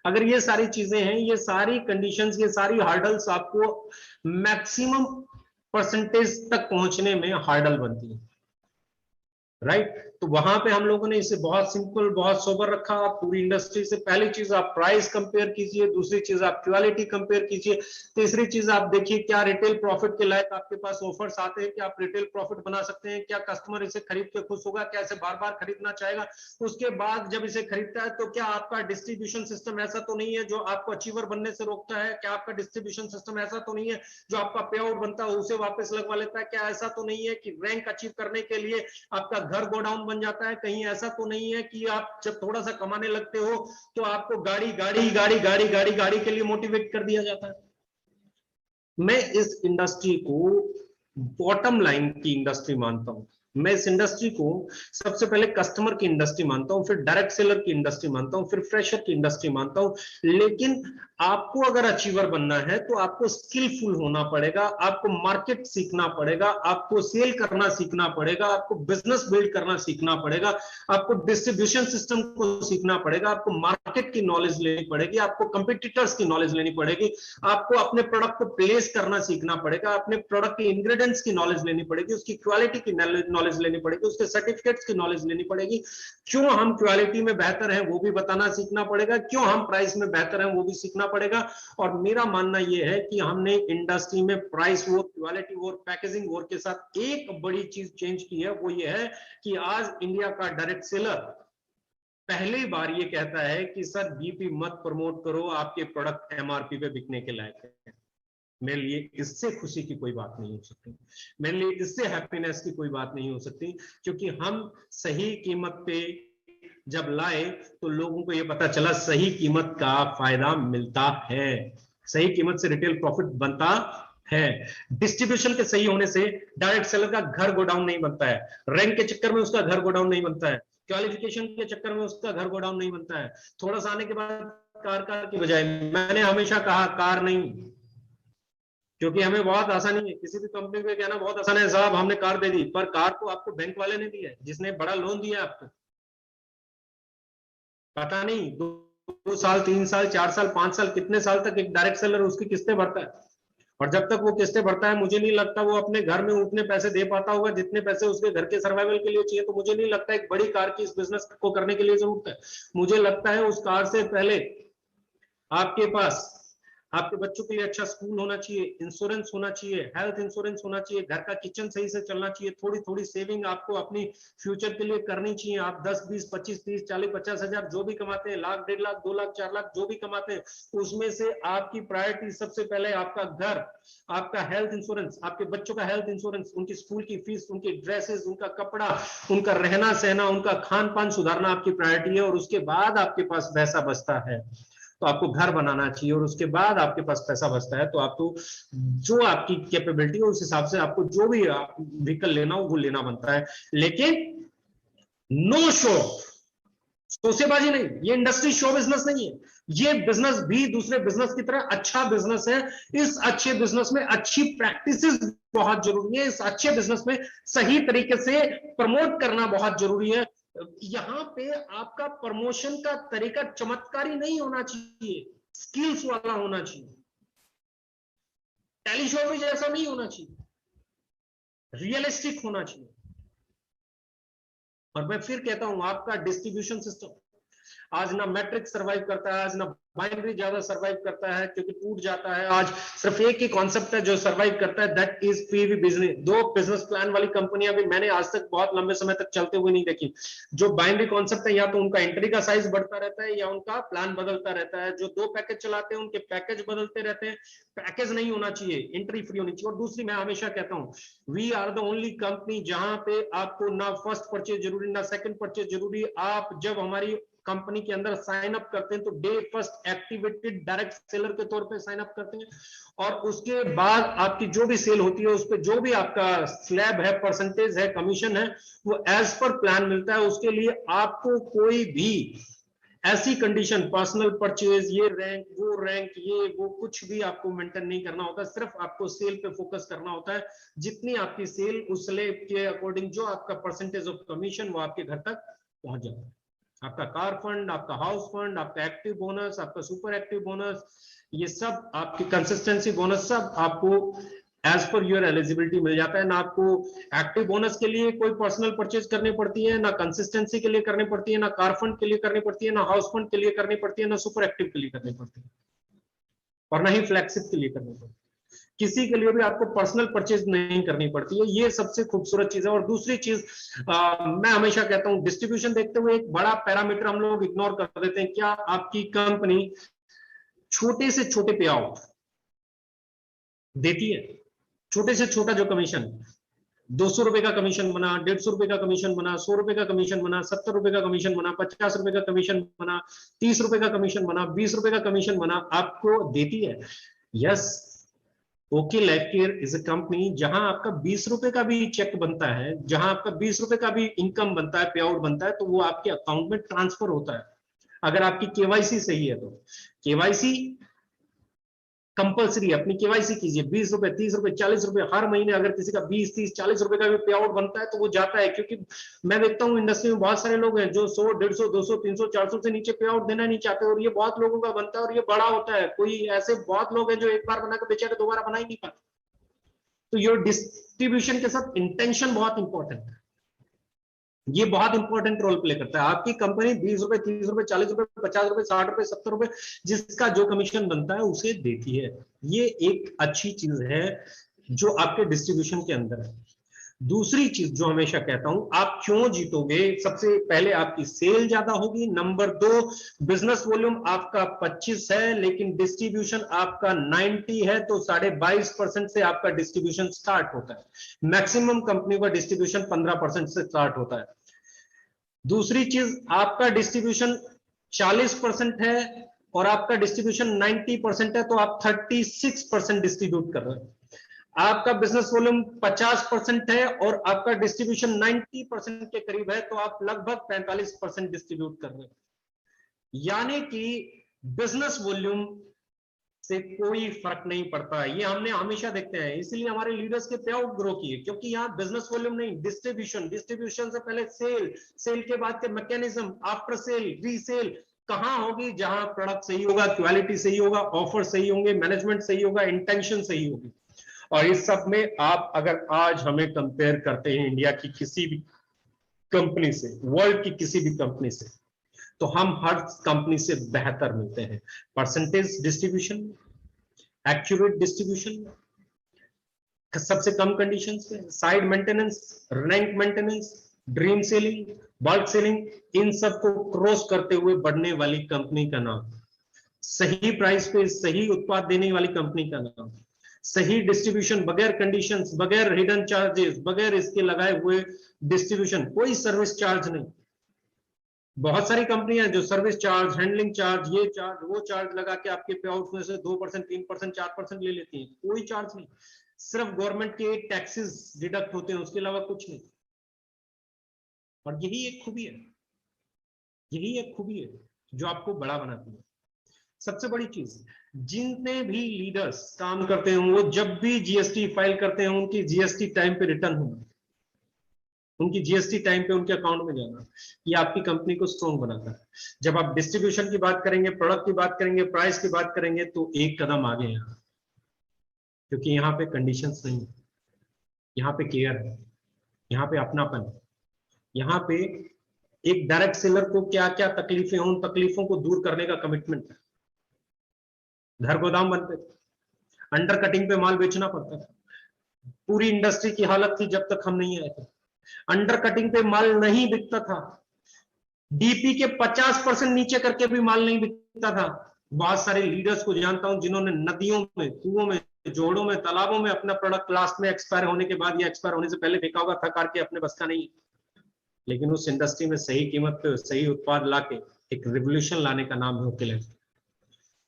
अगर ये सारी चीजें हैं, ये सारी कंडीशंस, ये सारी हार्डल्स आपको मैक्सिमम परसेंटेज तक पहुंचने में हार्डल बनती है, राइट। तो वहां पे हम लोगों ने इसे बहुत सिंपल, बहुत सोबर रखा। पूरी इंडस्ट्री से पहली चीज आप प्राइस कंपेयर कीजिए, दूसरी चीज आप क्वालिटी कंपेयर कीजिए, तीसरी चीज आप देखिए क्या रिटेल प्रॉफिट के लायक आपके पास ऑफर्स आते हैं, क्या आप रिटेल प्रॉफिट बना सकते हैं, क्या कस्टमर इसे खरीद के खुश होगा, क्या इसे बार बार खरीदना चाहेगा। उसके बाद जब इसे खरीदता है तो क्या आपका डिस्ट्रीब्यूशन सिस्टम ऐसा तो नहीं है जो आपको अचीवर बनने से रोकता है, क्या आपका डिस्ट्रीब्यूशन सिस्टम ऐसा तो नहीं है जो आपका पे आउट बनता है उसे वापस लगवा लेता है, क्या ऐसा तो नहीं है कि रैंक अचीव करने के लिए आपका घर गोडाउन बन जाता है, कहीं ऐसा तो नहीं है कि आप जब थोड़ा सा कमाने लगते हो तो आपको गाड़ी गाड़ी गाड़ी गाड़ी गाड़ी गाड़ी के लिए मोटिवेट कर दिया जाता है। मैं इस इंडस्ट्री को बॉटम लाइन की इंडस्ट्री मानता हूं। मैं इस इंडस्ट्री को सबसे पहले कस्टमर की इंडस्ट्री मानता हूं, फिर डायरेक्ट सेलर की इंडस्ट्री मानता हूं, फिर फ्रेशर की इंडस्ट्री मानता हूं। लेकिन आपको अगर अचीवर बनना है तो आपको स्किलफुल होना पड़ेगा, आपको मार्केट सीखना पड़ेगा, आपको सेल करना सीखना पड़ेगा, आपको बिजनेस बिल्ड करना सीखना पड़ेगा, आपको डिस्ट्रीब्यूशन सिस्टम को सीखना पड़ेगा, आपको मार्केट की नॉलेज लेनी पड़ेगी, आपको कंपिटिटर्स की नॉलेज लेनी पड़ेगी, आपको अपने प्रोडक्ट को प्लेस करना सीखना पड़ेगा, अपने प्रोडक्ट के इंग्रेडिएंट्स की नॉलेज लेनी पड़ेगी, उसकी क्वालिटी की नॉलेज लेनी पड़ेगी, उसके सर्टिफिकेट्स की नॉलेज लेनी पड़ेगी, क्यों हम क्वालिटी में बेहतर हैं वो भी बताना सीखना पड़ेगा, क्यों हम प्राइस में बेहतर हैं वो भी सीखना पड़ेगा। और मेरा मानना यह है कि हमने इंडस्ट्री में price war, quality war, packaging war के साथ एक बड़ी चीज चेंज की है, वो ये है कि आज इंडिया का डायरेक्ट सेलर पहली बार ये कहता है कि सर बीपी मत प्रमोट करो, आपके प्रोडक्ट एमआरपी पे बिकने के लायक है। मेरे लिए इससे खुशी की कोई बात नहीं हो सकती, मेरे लिए इससे हैप्पीनेस की कोई बात नहीं हो सकती, क्योंकि हम सही कीमत पे जब लाए तो लोगों को यह पता चला सही कीमत का फायदा मिलता है, सही कीमत से रिटेल प्रॉफिट बनता है। डिस्ट्रीब्यूशन के सही होने से डायरेक्ट सेलर का घर गोडाउन नहीं बनता है, रैंक के चक्कर में उसका घर गोडाउन नहीं बनता है, क्वालिफिकेशन के चक्कर में उसका घर गोडाउन नहीं बनता है, थोड़ा सा आने के बाद कार की बजाय, मैंने हमेशा कहा कार नहीं, क्योंकि हमें बहुत आसानी है किसी भी कंपनी में कहना बहुत आसान है, साहब हमने कार दे दी, पर कार तो आपको बैंक वाले ने दी है, जिसने बड़ा लोन दिया आपको। पता नहीं 2 साल 3 साल 4 साल 5 साल कितने साल तक एक डायरेक्ट सेलर उसकी किस्तें भरता है, और जब तक वो किस्तें भरता है, मुझे नहीं लगता वो अपने घर में उतने पैसे दे पाता होगा जितने पैसे उसके घर के सर्वाइवल के लिए चाहिए। तो मुझे नहीं लगता एक बड़ी कार की इस बिजनेस को करने के लिए जरूरत है। मुझे लगता है उस कार से पहले आपके पास आपके बच्चों के लिए अच्छा स्कूल होना चाहिए, इंश्योरेंस होना चाहिए, हेल्थ इंश्योरेंस होना चाहिए, घर का किचन सही से चलना चाहिए, थोड़ी थोड़ी सेविंग आपको अपनी फ्यूचर के लिए करनी चाहिए। आप 10, 20, 25, 30, 40, 50 हजार जो भी कमाते हैं, लाख, 1.5 लाख, 2 लाख, 4 लाख जो भी कमाते हैं, उसमें से आपकी प्रायोरिटी सबसे पहले आपका घर, आपका हेल्थ इंश्योरेंस, आपके बच्चों का हेल्थ इंश्योरेंस, उनकी स्कूल की फीस, उनकी ड्रेसेस, उनका कपड़ा, उनका रहना सहना, उनका खान पान सुधारना आपकी प्रायोरिटी है। और उसके बाद आपके पास पैसा बचता है तो आपको घर बनाना चाहिए, और उसके बाद आपके पास पैसा बचता है तो आपको जो आपकी कैपेबिलिटी है उस हिसाब से आपको जो भी व्हीकल लेना हो वो लेना बनता है। लेकिन नो शो, शोसेबाजी नहीं, ये इंडस्ट्री शो बिजनेस नहीं है। ये बिजनेस भी दूसरे बिजनेस की तरह अच्छा बिजनेस है। इस अच्छे बिजनेस में अच्छी प्रैक्टिसेस बहुत जरूरी है। इस अच्छे बिजनेस में सही तरीके से प्रमोट करना बहुत जरूरी है। यहां पे आपका प्रमोशन का तरीका चमत्कारी नहीं होना चाहिए, स्किल्स वाला होना चाहिए, टेली शो में जैसा नहीं होना चाहिए, रियलिस्टिक होना चाहिए। और मैं फिर कहता हूं, आपका डिस्ट्रीब्यूशन सिस्टम आज ना मैट्रिक्स सर्वाइव करता है, आज ना बाइनरी ज्यादा सर्वाइव करता है क्योंकि टूट जाता है। आज सिर्फ एक ही कॉन्सेप्ट है जो सर्वाइव करता है, दैट इज पीवी बिजनेस। दो बिजनेस प्लान वाली कंपनियां भी मैंने आज तक बहुत लंबे समय तक चलते हुए नहीं देखी। जो बाइनरी कॉन्सेप्ट है, या तो उनका एंट्री का साइज बढ़ता रहता है या उनका प्लान बदलता रहता है। जो दो पैकेज चलाते हैं उनके पैकेज बदलते रहते हैं। पैकेज नहीं होना चाहिए, एंट्री फ्री होनी चाहिए। और दूसरी, मैं हमेशा कहता हूं, we are the only company जहां पे आपको ना फर्स्ट परचेज जरूरी, ना सेकंड परचेज जरूरी। आप जब हमारी कंपनी के अंदर साइन अप करते हैं तो day first activated direct seller के तौर पे साइन अप करते हैं, और उसके बाद आपकी जो भी सेल होती है उस पर जो भी आपका स्लैब है, परसेंटेज है, कमीशन है, वो एज पर प्लान मिलता है। उसके लिए आपको कोई भी ऐसी कंडीशन, पर्सनल परचेज, ये रैंक, वो रैंक, ये वो कुछ भी आपको मेंटेन नहीं करना होता। सिर्फ आपको सेल पे फोकस करना होता है। जितनी आपकी सेल उस स्लैब के अकॉर्डिंग जो आपका परसेंटेज ऑफ कमीशन वो आपके घर तक पहुंच जाता है। आपका कार फंड, आपका हाउस फंड, आपका एक्टिव बोनस, आपका सुपर एक्टिव बोनस, ये सब आपकी कंसिस्टेंसी बोनस, सब आपको एज पर योर एलिजिबिलिटी मिल जाता है। ना आपको एक्टिव बोनस के लिए कोई पर्सनल परचेज करनी पड़ती है, ना कंसिस्टेंसी के लिए करनी पड़ती है, ना कार फंड के लिए करनी पड़ती है, ना हाउस फंड के लिए करनी पड़ती है, ना सुपर एक्टिव के लिए करनी पड़ती है, और ना ही फ्लैगशिप के लिए करनी पड़ती है। किसी के लिए भी आपको पर्सनल परचेज नहीं करनी पड़ती है। ये सबसे खूबसूरत चीज है। और दूसरी चीज, मैं हमेशा कहता हूं, डिस्ट्रीब्यूशन देखते हुए एक बड़ा पैरामीटर हम लोग इग्नोर कर देते हैं। क्या आपकी कंपनी छोटे से छोटे पे आउट देती है? छोटे से छोटा जो कमीशन, 200 रुपए का कमीशन बना, 150 रुपए का कमीशन बना, 100 रुपए का कमीशन बना, 70 रुपए का कमीशन बना, 50 रुपए का कमीशन बना, 30 रुपए का कमीशन बना, 20 रुपए का कमीशन बना, आपको देती है? Yes, okay life care is a company जहां आपका 20 रुपए का भी चेक बनता है, जहां आपका 20 रुपए का भी इनकम बनता है, पे आउट बनता है, तो वो आपके अकाउंट में ट्रांसफर होता है अगर आपकी केवाईसी सही है तो। केवाईसी कंपलसरी, अपनी केवाईसी कीजिए। 20 रुपए, 30 रुपए, 40 रुपए हर महीने अगर किसी का 20, 30, 40 रुपए का भी पे आउट बनता है तो वो जाता है। क्योंकि मैं देखता हूँ इंडस्ट्री में बहुत सारे लोग हैं जो 100, 150, 200, 300, 400 से नीचे पे आउट देना नहीं चाहते, और ये बहुत लोगों का बनता है और ये बड़ा होता है। कोई ऐसे बहुत लोग हैं जो एक बार बनाकर बेचारे दोबारा बना ही नहीं पाते। तो योर डिस्ट्रीब्यूशन के साथ इंटेंशन बहुत इंपॉर्टेंट है। ये बहुत इंपॉर्टेंट रोल प्ले करता है। आपकी कंपनी 20 रुपए, 30 रुपए, 40 रुपए, 50 रुपए, 60 रुपए, 70 रुपए, जिसका जो कमीशन बनता है उसे देती है। ये एक अच्छी चीज है जो आपके डिस्ट्रीब्यूशन के अंदर है। दूसरी चीज जो हमेशा कहता हूं, आप क्यों जीतोगे? सबसे पहले आपकी सेल ज्यादा होगी। नंबर 2, बिजनेस वॉल्यूम आपका 25 है लेकिन डिस्ट्रीब्यूशन आपका 90 है, तो 22.5% से आपका डिस्ट्रीब्यूशन स्टार्ट होता है। मैक्सिमम कंपनी का डिस्ट्रीब्यूशन 15% से स्टार्ट होता है। दूसरी चीज, आपका डिस्ट्रीब्यूशन 40% है और आपका डिस्ट्रीब्यूशन 90% है, तो आप 36% डिस्ट्रीब्यूट कर रहे हैं। आपका बिजनेस वॉल्यूम 50% है और आपका डिस्ट्रीब्यूशन 90% के करीब है, तो आप लगभग 45% डिस्ट्रीब्यूट कर रहे हैं। यानी कि बिजनेस वॉल्यूम से कोई फर्क नहीं पड़ता। ये हमने हमेशा देखते हैं, इसलिए हमारे लीडर्स के पे आउट ग्रो किए, क्योंकि यहाँ बिजनेस वॉल्यूम नहीं, डिस्ट्रीब्यूशन, डिस्ट्रीब्यूशन से पहले सेल, सेल के बाद के मैकेनिज्म, आफ्टर सेल, रीसेल, कहां होगी? जहां प्रोडक्ट सही होगा, क्वालिटी सही होगा, ऑफर सही होंगे, मैनेजमेंट सही होगा, इंटेंशन सही होगी। और इस सब में आप अगर आज हमें कंपेयर करते हैं इंडिया की किसी भी कंपनी से, वर्ल्ड की किसी भी कंपनी से, तो हम हर कंपनी से बेहतर मिलते हैं। परसेंटेज डिस्ट्रीब्यूशन, एक्यूरेट डिस्ट्रीब्यूशन, सबसे कम कंडीशन पे, side maintenance, rank maintenance, dream selling, bulk selling, इन सब को क्रॉस करते हुए बढ़ने वाली कंपनी का नाम, सही प्राइस पे सही उत्पाद देने वाली कंपनी का नाम, सही डिस्ट्रीब्यूशन, बगैर कंडीशंस, बगैर हिडन चार्जेस, बगैर इसके लगाए हुए डिस्ट्रीब्यूशन, कोई सर्विस चार्ज नहीं। बहुत सारी कंपनियां जो सर्विस चार्ज, हैंडलिंग चार्ज, ये चार्ज वो चार्ज लगा के आपके पे आउट में से 2%, 3%, 4% ले लेती हैं, कोई चार्ज नहीं, सिर्फ गवर्नमेंट के टैक्सेस डिडक्ट होते हैं, उसके अलावा कुछ नहीं। और यही एक खूबी है, यही एक खूबी है जो आपको बड़ा बनाती है। सबसे बड़ी चीज, जितने भी लीडर्स काम करते हैं वो जब भी जीएसटी फाइल करते हैं, उनकी जीएसटी टाइम पे रिटर्न होना, उनकी जीएसटी टाइम पे उनके अकाउंट में जाना, ये आपकी कंपनी को स्ट्रॉन्ग बनाता है। जब आप डिस्ट्रीब्यूशन की बात करेंगे, प्रोडक्ट की बात करेंगे, प्राइस की बात करेंगे, तो एक कदम आगे हैं, क्योंकि यहाँ पे कंडीशंस नहीं है, यहाँ पे केयर है, यहाँ पे अपनापन है, यहाँ पे एक डायरेक्ट सेलर को क्या क्या तकलीफें हो, उन तकलीफों को दूर करने का कमिटमेंट है। घर गोदाम बनते थे, अंडर कटिंग पे माल बेचना पड़ता था, पूरी इंडस्ट्री की हालत थी जब तक हम नहीं आए थे, अंडर कटिंग पे माल नहीं बिकता था, डीपी के 50% नीचे करके भी माल नहीं बिकता था। बहुत सारे लीडर्स को जानता हूं जिन्होंने नदियों में, कुओं में, जोड़ों में, तालाबों में अपना प्रोडक्ट लास्ट में एक्सपायर होने के बाद या एक्सपायर होने से पहले फेंका होगा, थक के अपने बस का नहीं, लेकिन उस इंडस्ट्री में सही कीमत पे सही उत्पाद लाके एक रिवोल्यूशन लाने का नाम है ओकेलेंट।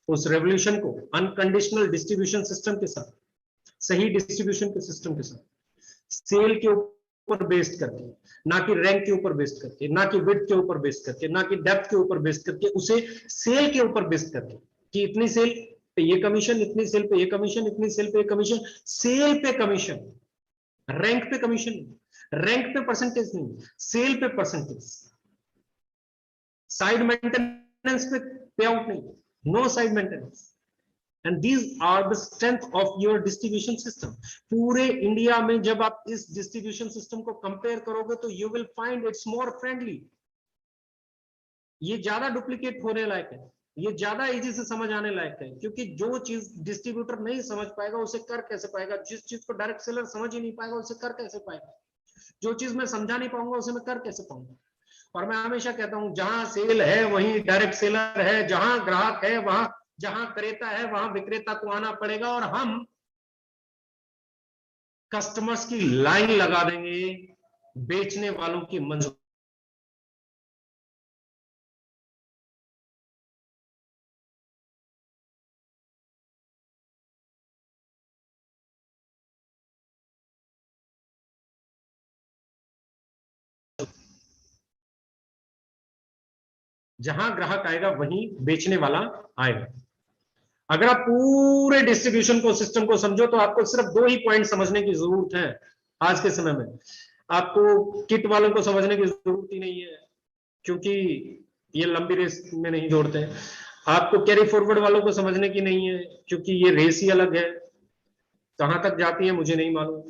उस रेवोल्यूशन को अनकंडीशनल डिस्ट्रीब्यूशन सिस्टम के साथ, सही डिस्ट्रीब्यूशन के सिस्टम के साथ, सेल के ऊपर बेस्ड करके, ना कि रैंक के ऊपर बेस्ड करके, ना कि विड्थ के ऊपर बेस्ड करके, ना कि डेप्थ के ऊपर बेस्ड करके, उसे सेल के ऊपर बेस्ड करके कि इतनी सेल पे ये कमीशन, इतनी सेल पे ये कमीशन, इतनी सेल पे ये कमीशन, सेल पे कमीशन, रैंक पे कमीशन, रैंक पे परसेंटेज नहीं, सेल पे परसेंटेज, साइड मेंटेनेंस पे पे आउट नहीं, no side maintenance. And these are the strength of your distribution system. पूरे इंडिया में जब आप इस डिस्ट्रीब्यूशन सिस्टम को कंपेयर करोगे तो you will find it's more friendly. ये ज्यादा डुप्लीकेट होने लायक है, ये ज्यादा इजी से समझ आने लायक है, क्योंकि जो चीज डिस्ट्रीब्यूटर नहीं समझ पाएगा उसे कर कैसे पाएगा, जिस चीज को डायरेक्ट सेलर समझ ही नहीं पाएगा उसे कर कैसे पाएगा, जो चीज मैं समझा नहीं पाऊंगा उसे मैं कर कैसे पाऊंगा। और मैं हमेशा कहता हूं जहां सेल है वहीं डायरेक्ट सेलर है, जहां ग्राहक है वहां, जहां क्रेता है वहां विक्रेता को आना पड़ेगा, और हम कस्टमर्स की लाइन लगा देंगे बेचने वालों की मंजूरी। जहां ग्राहक आएगा वहीं बेचने वाला आएगा। अगर आप पूरे डिस्ट्रीब्यूशन को, सिस्टम को समझो तो आपको सिर्फ 2 ही पॉइंट समझने की जरूरत है आज के समय में। आपको किट वालों को समझने की जरूरत ही नहीं है, क्योंकि ये लंबी रेस में नहीं दौड़ते हैं। आपको कैरी फॉरवर्ड वालों को समझने की नहीं है, क्योंकि ये रेस ही अलग है, कहां तक जाती है मुझे नहीं मालूम।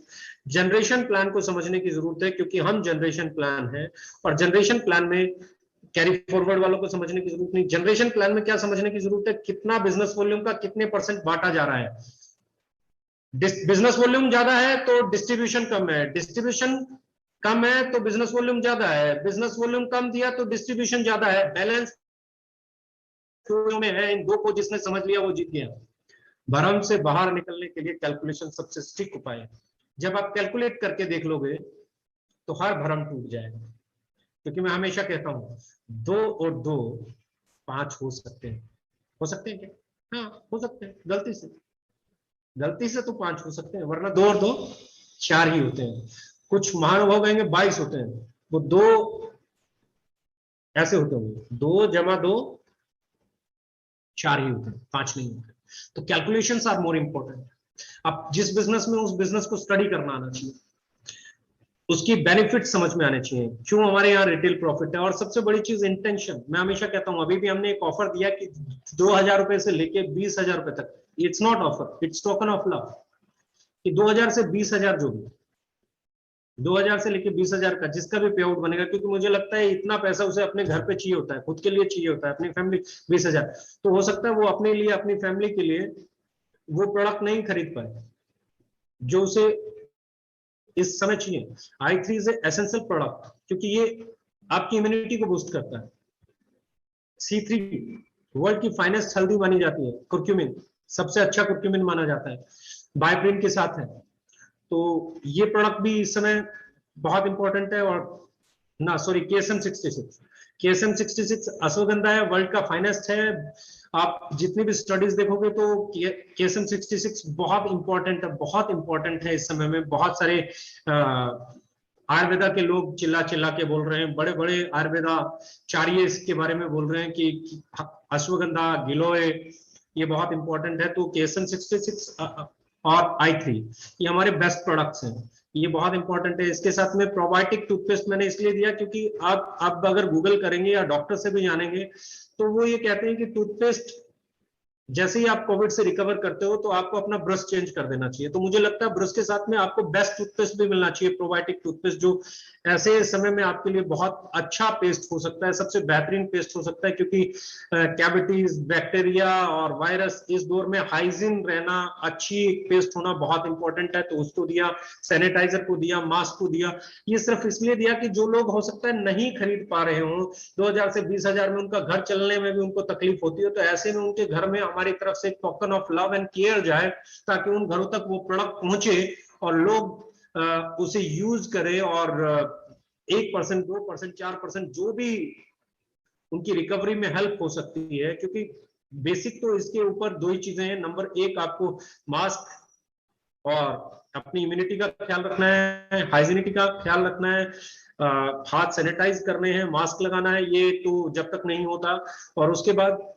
जनरेशन प्लान को समझने की जरूरत है, क्योंकि हम जनरेशन प्लान है, और जनरेशन प्लान में कैरी फॉरवर्ड वालों को समझने की जरूरत नहीं। जनरेशन प्लान में क्या समझने की जरूरत है, कितना बिजनेस वॉल्यूम का कितने परसेंट बांटा जा रहा है। बिजनेस वॉल्यूम ज्यादा है तो डिस्ट्रीब्यूशन कम है, डिस्ट्रीब्यूशन कम है तो बिजनेस वॉल्यूम ज्यादा है, बिजनेस वॉल्यूम कम दिया तो डिस्ट्रीब्यूशन ज्यादा है, बैलेंस में है। इन दो को जिसने समझ लिया वो जीत गया। भ्रम से बाहर निकलने के लिए कैलकुलेशन सबसे स्ट्रिक्ट उपाय है। जब आप कैलकुलेट करके देख लोगे तो हर भ्रम टूट जाएगा, क्योंकि मैं हमेशा कहता हूं 2 और 2 5 हो सकते हैं। हो सकते हैं क्या? हाँ हो सकते हैं, गलती से तो 5 हो सकते हैं, वरना 2 और 2 4 ही होते हैं। कुछ महानुभाव कहेंगे 22 होते हैं, वो 2 ऐसे होते होंगे, 2 जमा 2 4 ही होते हैं, 5 नहीं होते। तो कैलकुलेशंस आर मोर इंपॉर्टेंट। अब जिस बिजनेस में उस बिजनेस को स्टडी करना आना चाहिए। उसकी बेनिफिट समझ में आने चाहिए, क्यों हमारे यहाँ रिटेल प्रॉफिट है। और सबसे बड़ी चीज इंटेंशन, मैं हमेशा कहता हूँ, अभी भी हमने एक ऑफर दिया कि 2,000 रुपए से लेके 20,000 रुपए तक, it's not offer, it's token of love, कि 2,000 से 20,000 जो भी, 2,000 से लेके 20,000 का जिसका भी पे आउट बनेगा, क्योंकि मुझे लगता है इतना पैसा उसे अपने घर पे चाहिए होता है, खुद के लिए चाहिए होता है, अपनी फैमिली। 20,000 तो हो सकता है वो अपने लिए, अपनी फैमिली के लिए वो प्रोडक्ट नहीं खरीद पाए जो उसे इस समय चाहिए। i3 इज एसेंशियल प्रोडक्ट, क्योंकि ये आपकी इम्यूनिटी को बूस्ट करता है। C3 वर्ल्ड की फाइनेस्ट हल्दी मानी जाती है, कुर्क्यूमिन, सबसे अच्छा कुर्क्यूमिन माना जाता है, बायोप्रिन के साथ है। तो ये प्रोडक्ट भी इस समय बहुत इंपॉर्टेंट है। और ना सॉरी, KSM 66 अश्वगंधा है, वर्ल्ड का फाइनेस्ट है। आप जितनी भी स्टडीज देखोगे तो KSM 66 बहुत इंपॉर्टेंट है, बहुत इंपॉर्टेंट है इस समय में। बहुत सारे आयुर्वेदा के लोग चिल्ला चिल्ला के बोल रहे हैं, बड़े बड़े आयुर्वेदा चार्य इसके बारे में बोल रहे हैं कि अश्वगंधा, गिलोय ये बहुत इंपॉर्टेंट है। तो KSM 66 और i3 ये हमारे बेस्ट प्रोडक्ट्स हैं, ये बहुत इंपॉर्टेंट है। इसके साथ में प्रोबायोटिक टूथपेस्ट मैंने इसलिए दिया क्योंकि आप अगर गूगल करेंगे या डॉक्टर से भी जानेंगे तो वो ये कहते हैं कि टूथपेस्ट, जैसे ही आप कोविड से रिकवर करते हो तो आपको अपना ब्रश चेंज कर देना चाहिए। तो मुझे लगता है ब्रश के साथ में आपको बेस्ट टूथपेस्ट भी मिलना चाहिए, प्रोबायोटिक टूथपेस्ट, जो ऐसे समय में आपके लिए बहुत अच्छा पेस्ट हो सकता है, सबसे बेहतरीन पेस्ट हो सकता है। क्योंकि कैविटीज, बैक्टीरिया और वायरस, इस दौर में हाइजीन रहना, अच्छी पेस्ट होना बहुत इंपॉर्टेंट है। तो उसको दिया, सैनिटाइजर को दिया, मास्क को दिया। ये सिर्फ इसलिए दिया कि जो लोग हो सकता है नहीं खरीद पा रहे हो, 2,000 से 20,000 में उनका घर चलने में भी उनको तकलीफ होती है, तो ऐसे में उनके घर में हमारी तरफ से एक token of love and care जाए, ताकि उन घरों तक वो प्रोडक्ट पहुंचे और लोग उसे यूज करें। और 1%, 2%, 4% जो भी उनकी रिकवरी में हेल्प हो सकती है। क्योंकि बेसिक तो इसके ऊपर दो ही चीजें हैं। नंबर एक, आपको मास्क और अपनी इम्यूनिटी का ख्याल रखना है, हाइजीनिटी का ख्याल रखना है, हाथ सैनिटाइज करने हैं, मास्क लगाना है, ये तो जब तक नहीं होता। और उसके बाद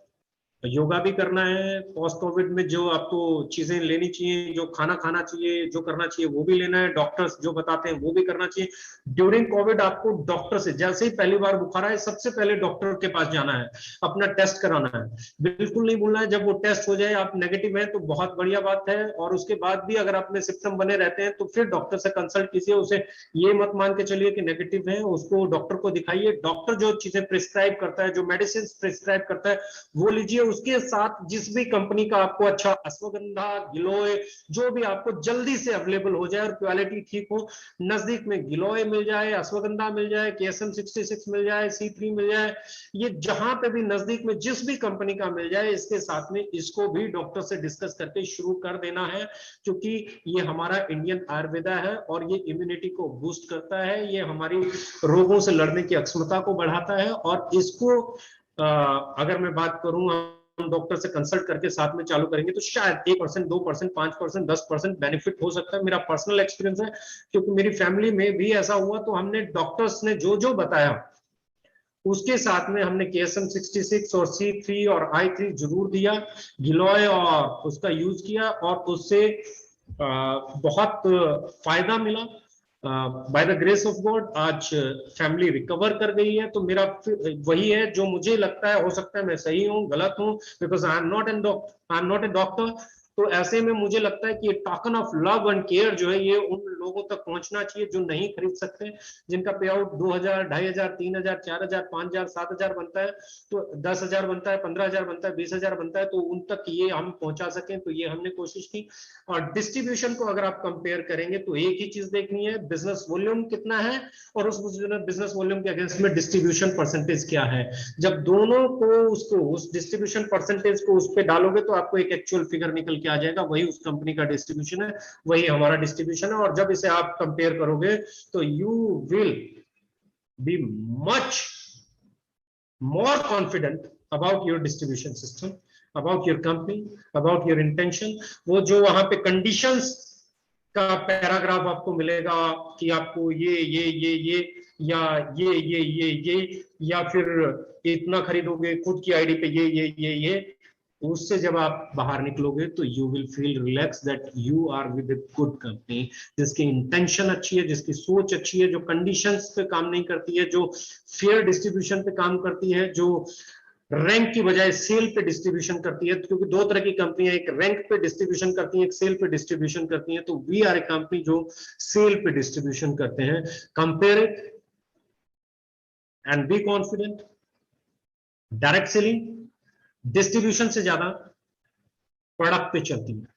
योगा भी करना है। पोस्ट कोविड में जो आपको चीजें लेनी चाहिए, जो खाना खाना चाहिए, जो करना चाहिए वो भी लेना है, डॉक्टर्स जो बताते हैं वो भी करना चाहिए। ड्यूरिंग कोविड आपको डॉक्टर से, जैसे ही पहली बार बुखार आए, सबसे पहले डॉक्टर के पास जाना है, अपना टेस्ट कराना है। बिल्कुल नहीं भूलना है, जब वो टेस्ट हो जाए आप नेगेटिव है तो बहुत बढ़िया बात है। और उसके बाद भी अगर आप में सिम्टम बने रहते हैं तो फिर डॉक्टर से कंसल्ट कीजिए। उसे ये मत मान के चलिए कि नेगेटिव है, उसको डॉक्टर को दिखाइए। डॉक्टर जो चीजें प्रिस्क्राइब करता है, जो मेडिसिन प्रिस्क्राइब करता है वो लीजिए। उसके साथ जिस भी कंपनी का आपको अच्छा अश्वगंधा, गिलोय, जो भी आपको जल्दी से अवेलेबल हो जाए और क्वालिटी ठीक हो, नजदीक में गिलोय मिल जाए, अश्वगंधा मिल जाए, KSM 66 मिल जाए, C3 मिल जाए, ये जहां पे भी नजदीक में जिस भी कंपनी का मिल जाए, इसके साथ में इसको भी डॉक्टर से डिस्कस करके शुरू कर देना है। क्योंकि ये हमारा इंडियन आयुर्वेदा है और ये इम्यूनिटी को बूस्ट करता है, ये हमारी रोगों से लड़ने की क्षमता को बढ़ाता है। और इसको अगर मैं बात करूं, हम डॉक्टर से कंसल्ट करके साथ में चालू करेंगे तो शायद 1%, 2%, 5%, 10% बेनिफिट हो सकता है। मेरा पर्सनल एक्सपीरियंस है, क्योंकि मेरी फैमिली में भी ऐसा हुआ। तो हमने डॉक्टर्स ने जो जो बताया उसके साथ में हमने KSM 66 और C3 और i3 जरूर दिया, गिलोय और उसका यूज किया, और उससे बहुत फायदा मिला। By the grace of God आज फैमिली रिकवर कर गई है। तो मेरा वही है जो मुझे लगता है, हो सकता है मैं सही हूँ, गलत हूँ, because I am not a doctor. तो ऐसे में मुझे लगता है कि ये token of love and care जो है, ये उन लोगों तक पहुंचना चाहिए जो नहीं खरीद सकते, जिनका पे आउट 2,000, 2,500, 3,000, 4,000, 5,000, 7,000 बनता है, तो 10,000 बनता है, 15,000 बनता है, 20,000 बनता है, तो उन तक ये हम पहुंचा सकें। तो ये हमने कोशिश की। और डिस्ट्रीब्यूशन को अगर आप कंपेयर करेंगे तो एक ही चीज देखनी है, बिजनेस वॉल्यूम कितना है और उस बिजनेस वॉल्यूम के अगेंस्ट में डिस्ट्रीब्यूशन परसेंटेज क्या है। जब दोनों को उसको उस डिस्ट्रीब्यूशन परसेंटेज को उस पर डालोगे तो आपको एक एक्चुअल फिगर निकल के आ जाएगा, वही उस कंपनी का डिस्ट्रीब्यूशन है, वही हमारा डिस्ट्रीब्यूशन है। और जब इसे आप कंपेयर करोगे तो you will be much more confident about your distribution system, about your company, about your intention। वो जो वहां पे conditions का पैराग्राफ आपको मिलेगा कि आपको ये या ये या फिर इतना खरीदोगे खुद की आईडी पे ये उससे जब आप बाहर निकलोगे तो you will feel relax that you are with a good company, जिसकी इंटेंशन अच्छी है, जिसकी सोच अच्छी है, जो कंडीशंस पे काम नहीं करती है, जो फेयर डिस्ट्रीब्यूशन पे काम करती है, जो रैंक की बजाय सेल पे डिस्ट्रीब्यूशन करती है। क्योंकि दो तरह की कंपनियां, एक रैंक पे डिस्ट्रीब्यूशन करती है, एक सेल पे डिस्ट्रीब्यूशन करती है। तो वी आर ए कंपनी जो सेल पे डिस्ट्रीब्यूशन करते हैं। Compare it and be confident. Direct selling distribution से ज्यादा प्रोडक्ट पे चलती है,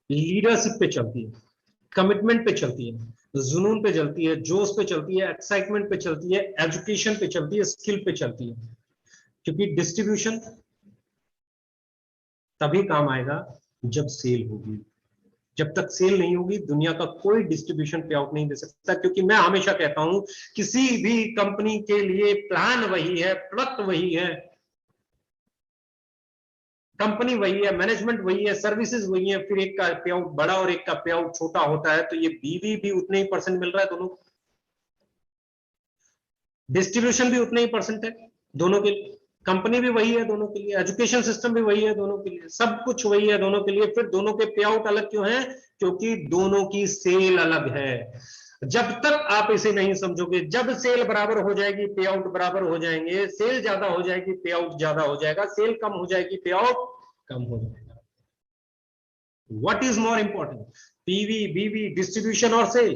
लीडरशिप पे चलती है, कमिटमेंट पे चलती है, जुनून पे चलती है, जोश पे चलती है, एक्साइटमेंट पे चलती है, एजुकेशन पे चलती है, स्किल पे चलती है। क्योंकि डिस्ट्रीब्यूशन तभी काम आएगा जब सेल होगी। जब तक सेल नहीं होगी दुनिया का कोई डिस्ट्रीब्यूशन पे आउट नहीं दे सकता। क्योंकि मैं हमेशा कहता हूं किसी भी कंपनी के लिए प्लान वही है, प्रोडक्ट वही है, कंपनी वही है, मैनेजमेंट वही है, सर्विसेज वही है, फिर एक का पे आउट बड़ा और एक का पे आउट छोटा होता है। तो ये बीवी भी उतने ही परसेंट मिल रहा है दोनों, डिस्ट्रीब्यूशन भी उतने ही परसेंट है दोनों के लिए, कंपनी भी वही है दोनों के लिए, एजुकेशन सिस्टम भी वही है दोनों के लिए, सब कुछ वही है दोनों के लिए। फिर दोनों के पे आउट अलग क्यों है? क्योंकि दोनों की सेल अलग है। जब तक आप इसे नहीं समझोगे, जब सेल बराबर हो जाएगी पे आउट बराबर हो जाएंगे, सेल ज्यादा हो जाएगी पे आउट ज्यादा हो जाएगा, सेल कम हो जाएगी पे आउट कम हो जाएगा। What is more important, PV बीवी डिस्ट्रीब्यूशन और सेल,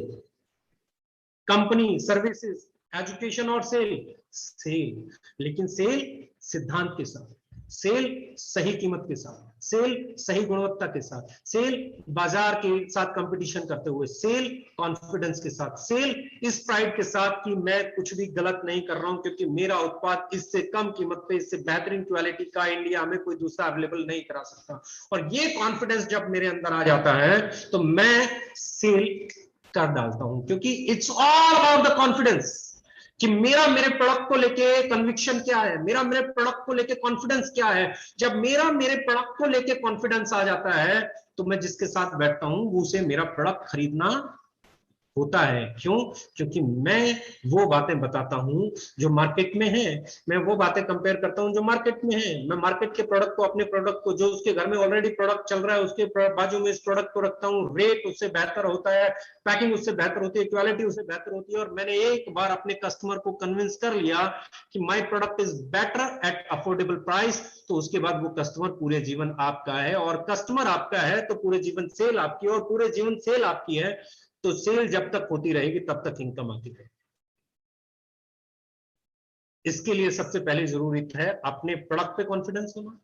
कंपनी सर्विसेज एजुकेशन और सेल? सेल। लेकिन सेल सिद्धांत के साथ, सेल सही कीमत के साथ, सेल सही गुणवत्ता के साथ, सेल बाजार के साथ कंपटीशन करते हुए, सेल कॉन्फिडेंस के साथ, सेल इस प्राइड के साथ कि मैं कुछ भी गलत नहीं कर रहा हूं, क्योंकि मेरा उत्पाद इससे कम कीमत पे, इससे बेहतरीन क्वालिटी का इंडिया में कोई दूसरा अवेलेबल नहीं करा सकता। और ये कॉन्फिडेंस जब मेरे अंदर आ जाता है तो मैं सेल कर डालता हूं। क्योंकि it's all about the confidence कि मेरा मेरे प्रोडक्ट को लेके कन्विक्शन क्या है, मेरा मेरे प्रोडक्ट को लेके कॉन्फिडेंस क्या है। जब मेरा मेरे प्रोडक्ट को लेके कॉन्फिडेंस आ जाता है तो मैं जिसके साथ बैठता हूं वो उसे मेरा प्रोडक्ट खरीदना होता है। क्यों? क्योंकि मैं वो बातें बताता हूं जो मार्केट में है, मैं वो बातें कंपेयर करता हूं जो मार्केट में है। मैं मार्केट के प्रोडक्ट को, अपने प्रोडक्ट को, जो उसके घर में ऑलरेडी प्रोडक्ट चल रहा है उसके बाजू में इस प्रोडक्ट को रखता हूं। रेट उससे बेहतर होता है, पैकिंग उससे बेहतर होती है, क्वालिटी उससे बेहतर होती है। और मैंने एक बार अपने कस्टमर को कन्विंस कर लिया कि my product is better at affordable price, तो उसके बाद वो कस्टमर पूरे जीवन आपका है। और कस्टमर आपका है तो पूरे जीवन सेल आपकी है, और पूरे जीवन सेल आपकी है तो सेल जब तक होती रहेगी तब तक इनकम आती रहेगी। इसके लिए सबसे पहले जरूरी है अपने प्रोडक्ट पे कॉन्फिडेंस होना,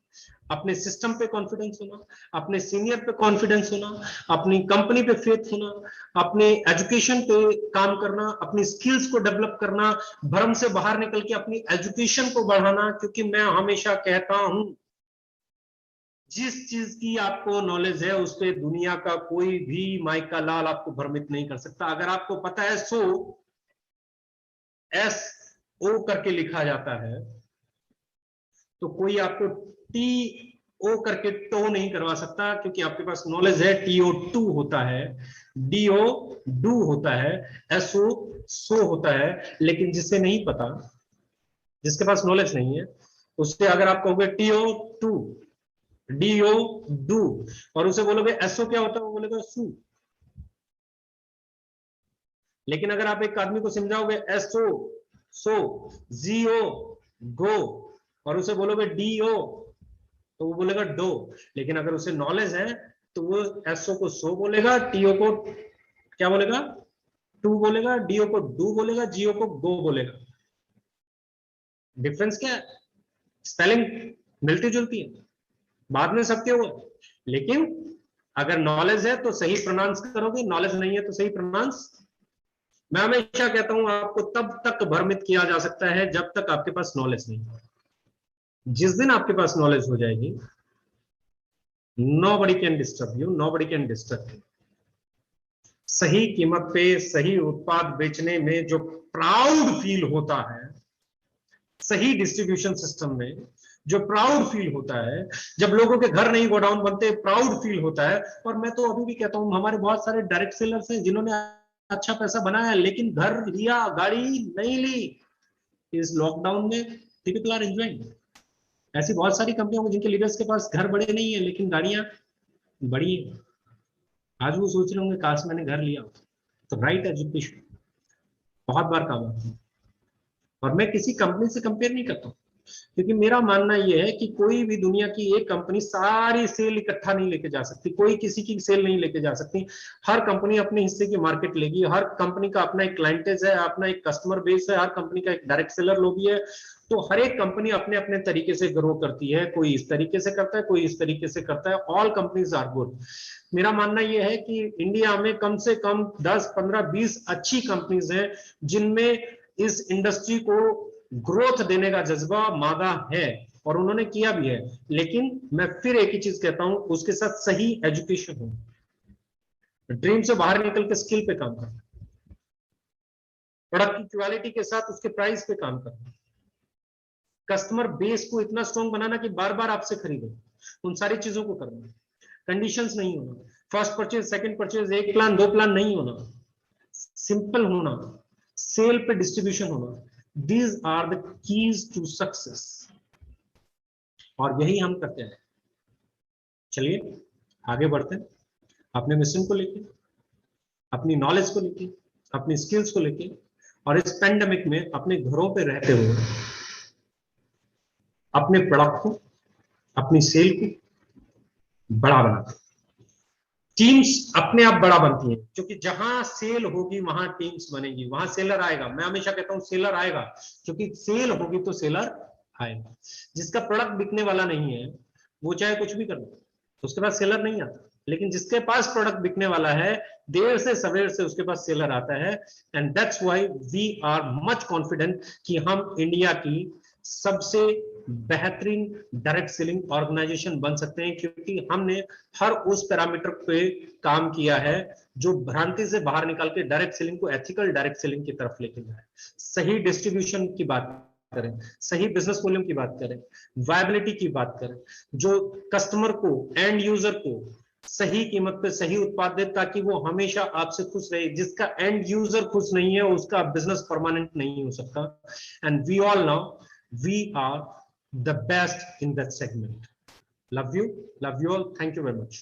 अपने सिस्टम पे कॉन्फिडेंस होना, अपने सीनियर पे कॉन्फिडेंस होना, अपनी कंपनी पे फेथ होना, अपने एजुकेशन पे काम करना, अपनी स्किल्स को डेवलप करना, भ्रम से बाहर निकल के अपनी एजुकेशन को बढ़ाना। क्योंकि मैं हमेशा कहता हूं जिस चीज की आपको नॉलेज है उस पर दुनिया का कोई भी माइका लाल आपको भ्रमित नहीं कर सकता। अगर आपको पता है सो एस ओ करके लिखा जाता है तो कोई आपको टी ओ करके टो नहीं करवा सकता, क्योंकि आपके पास नॉलेज है। टीओ टू होता है, डीओ डू होता है, एसओ सो होता है। लेकिन जिसे नहीं पता, जिसके पास नॉलेज नहीं है, उससे अगर आप कहोगे टीओ टू डीओ डू और उसे बोलोगे एसओ क्या होता है, वो बोलेगा सू। लेकिन अगर आप एक आदमी को समझाओगे एसओ सो, जीओ गो, और उसे बोलोगे डीओ तो वो बोलेगा डो। लेकिन अगर उसे नॉलेज है तो वो एसओ को सो बोलेगा, टीओ को क्या बोलेगा, टू बोलेगा, डीओ को डू बोलेगा, जीओ को गो बोलेगा। डिफरेंस क्या है? स्पेलिंग मिलती जुलती है, बाद में सबके वो, लेकिन अगर नॉलेज है तो सही प्रोनाउंस करोगे, नॉलेज नहीं है तो सही प्रोनाउंस। मैं हमेशा कहता हूं आपको तब तक भ्रमित किया जा सकता है जब तक आपके पास नॉलेज नहीं है। जिस दिन आपके पास नॉलेज हो जाएगी, nobody can disturb you, nobody can disturb you। सही कीमत पे सही उत्पाद बेचने में जो प्राउड फील होता है, सही डिस्ट्रीब्यूशन सिस्टम में जो प्राउड फील होता है, जब लोगों के घर नहीं गोडाउन बनते, प्राउड फील होता है। और मैं तो अभी भी कहता हूं हमारे बहुत सारे डायरेक्ट सेलर्स हैं जिन्होंने अच्छा पैसा बनाया लेकिन घर लिया, गाड़ी नहीं ली। इस लॉकडाउन में पीपल आर एंजॉयिंग। ऐसी बहुत सारी कंपनियां होंगी जिनके लीडर्स के पास घर बड़े नहीं है लेकिन गाड़ियां बड़ी है। आज वो सोच रहे होंगे काश मैंने घर लिया। तो राइट एजुकेशन बहुत बार काम आता है। और मैं किसी कंपनी से कंपेयर नहीं करता हूं, क्योंकि मेरा मानना यह है कि कोई भी दुनिया की एक कंपनी सारी सेल इकट्ठा नहीं लेके जा सकती, कोई किसी की सेल नहीं लेके जा सकती। हर कंपनी अपने हिस्से की मार्केट लेगी, हर कंपनी का अपना एक क्लाइंटेज है, अपना एक कस्टमर बेस है, हर कंपनी का एक डायरेक्ट सेलर लॉबी है। तो हर एक कंपनी अपने अपने तरीके से ग्रो करती है, कोई इस तरीके से करता है, कोई इस तरीके से करता है। All companies are good. मेरा मानना यह है कि इंडिया में कम से कम 10 15 20 अच्छी कंपनीज हैं जिनमें इस इंडस्ट्री को ग्रोथ देने का जज्बा मांगा है और उन्होंने किया भी है। लेकिन मैं फिर एक ही चीज कहता हूं, उसके साथ सही एजुकेशन हो, ड्रीम से बाहर निकल के स्किल पे काम करना, प्रोडक्ट की क्वालिटी के साथ उसके प्राइस पे काम करना, कस्टमर बेस को इतना स्ट्रॉन्ग बनाना कि बार बार आपसे खरीदे, उन सारी चीजों को करना। कंडीशंस नहीं होना, फर्स्ट परचेज सेकंड परचेज, एक प्लान दो प्लान नहीं होना, सिंपल होना, सेल पे डिस्ट्रीब्यूशन होना। These are the keys to success और यही हम करते हैं। चलिए आगे बढ़ते हैं अपने मिशन को लेके, अपनी नॉलेज को लेके, अपनी स्किल्स को लेके, और इस पेंडेमिक में अपने घरों पे रहते हुए अपने प्रोडक्ट को, अपनी सेल को बड़ा बनाते हैं। टीम्स अपने आप बड़ा बनती हैं, क्योंकि जहां सेल होगी वहां टीम्स बनेगी, वहां सेलर आएगा। मैं हमेशा कहता हूं सेलर आएगा, क्योंकि सेल होगी तो सेलर आएगा। जिसका प्रोडक्ट बिकने वाला नहीं है वो चाहे कुछ भी कर दे, उसके पास सेलर नहीं आता। लेकिन जिसके पास प्रोडक्ट बिकने वाला है, देर से सवेर से उसके पास सेलर आता है। And that's why we are much confident कि हम इंडिया की सबसे बेहतरीन डायरेक्ट सेलिंग ऑर्गेनाइजेशन बन सकते हैं, क्योंकि हमने हर उस पैरामीटर पे काम किया है जो भ्रांति से बाहर निकाल के डायरेक्ट सेलिंग को एथिकल डायरेक्ट सेलिंग की तरफ लेके जाए। सही डिस्ट्रीब्यूशन की बात करें, सही बिजनेस वॉल्यूम की बात करें, वायबिलिटी की बात करें, जो कस्टमर को, एंड यूजर को सही कीमत पे सही उत्पाद दे ताकि वो हमेशा आपसे खुश रहे। जिसका एंड यूजर खुश नहीं है उसका बिजनेस परमानेंट नहीं हो सकता। And we all now we are the best in that segment. Love you all. Thank you very much.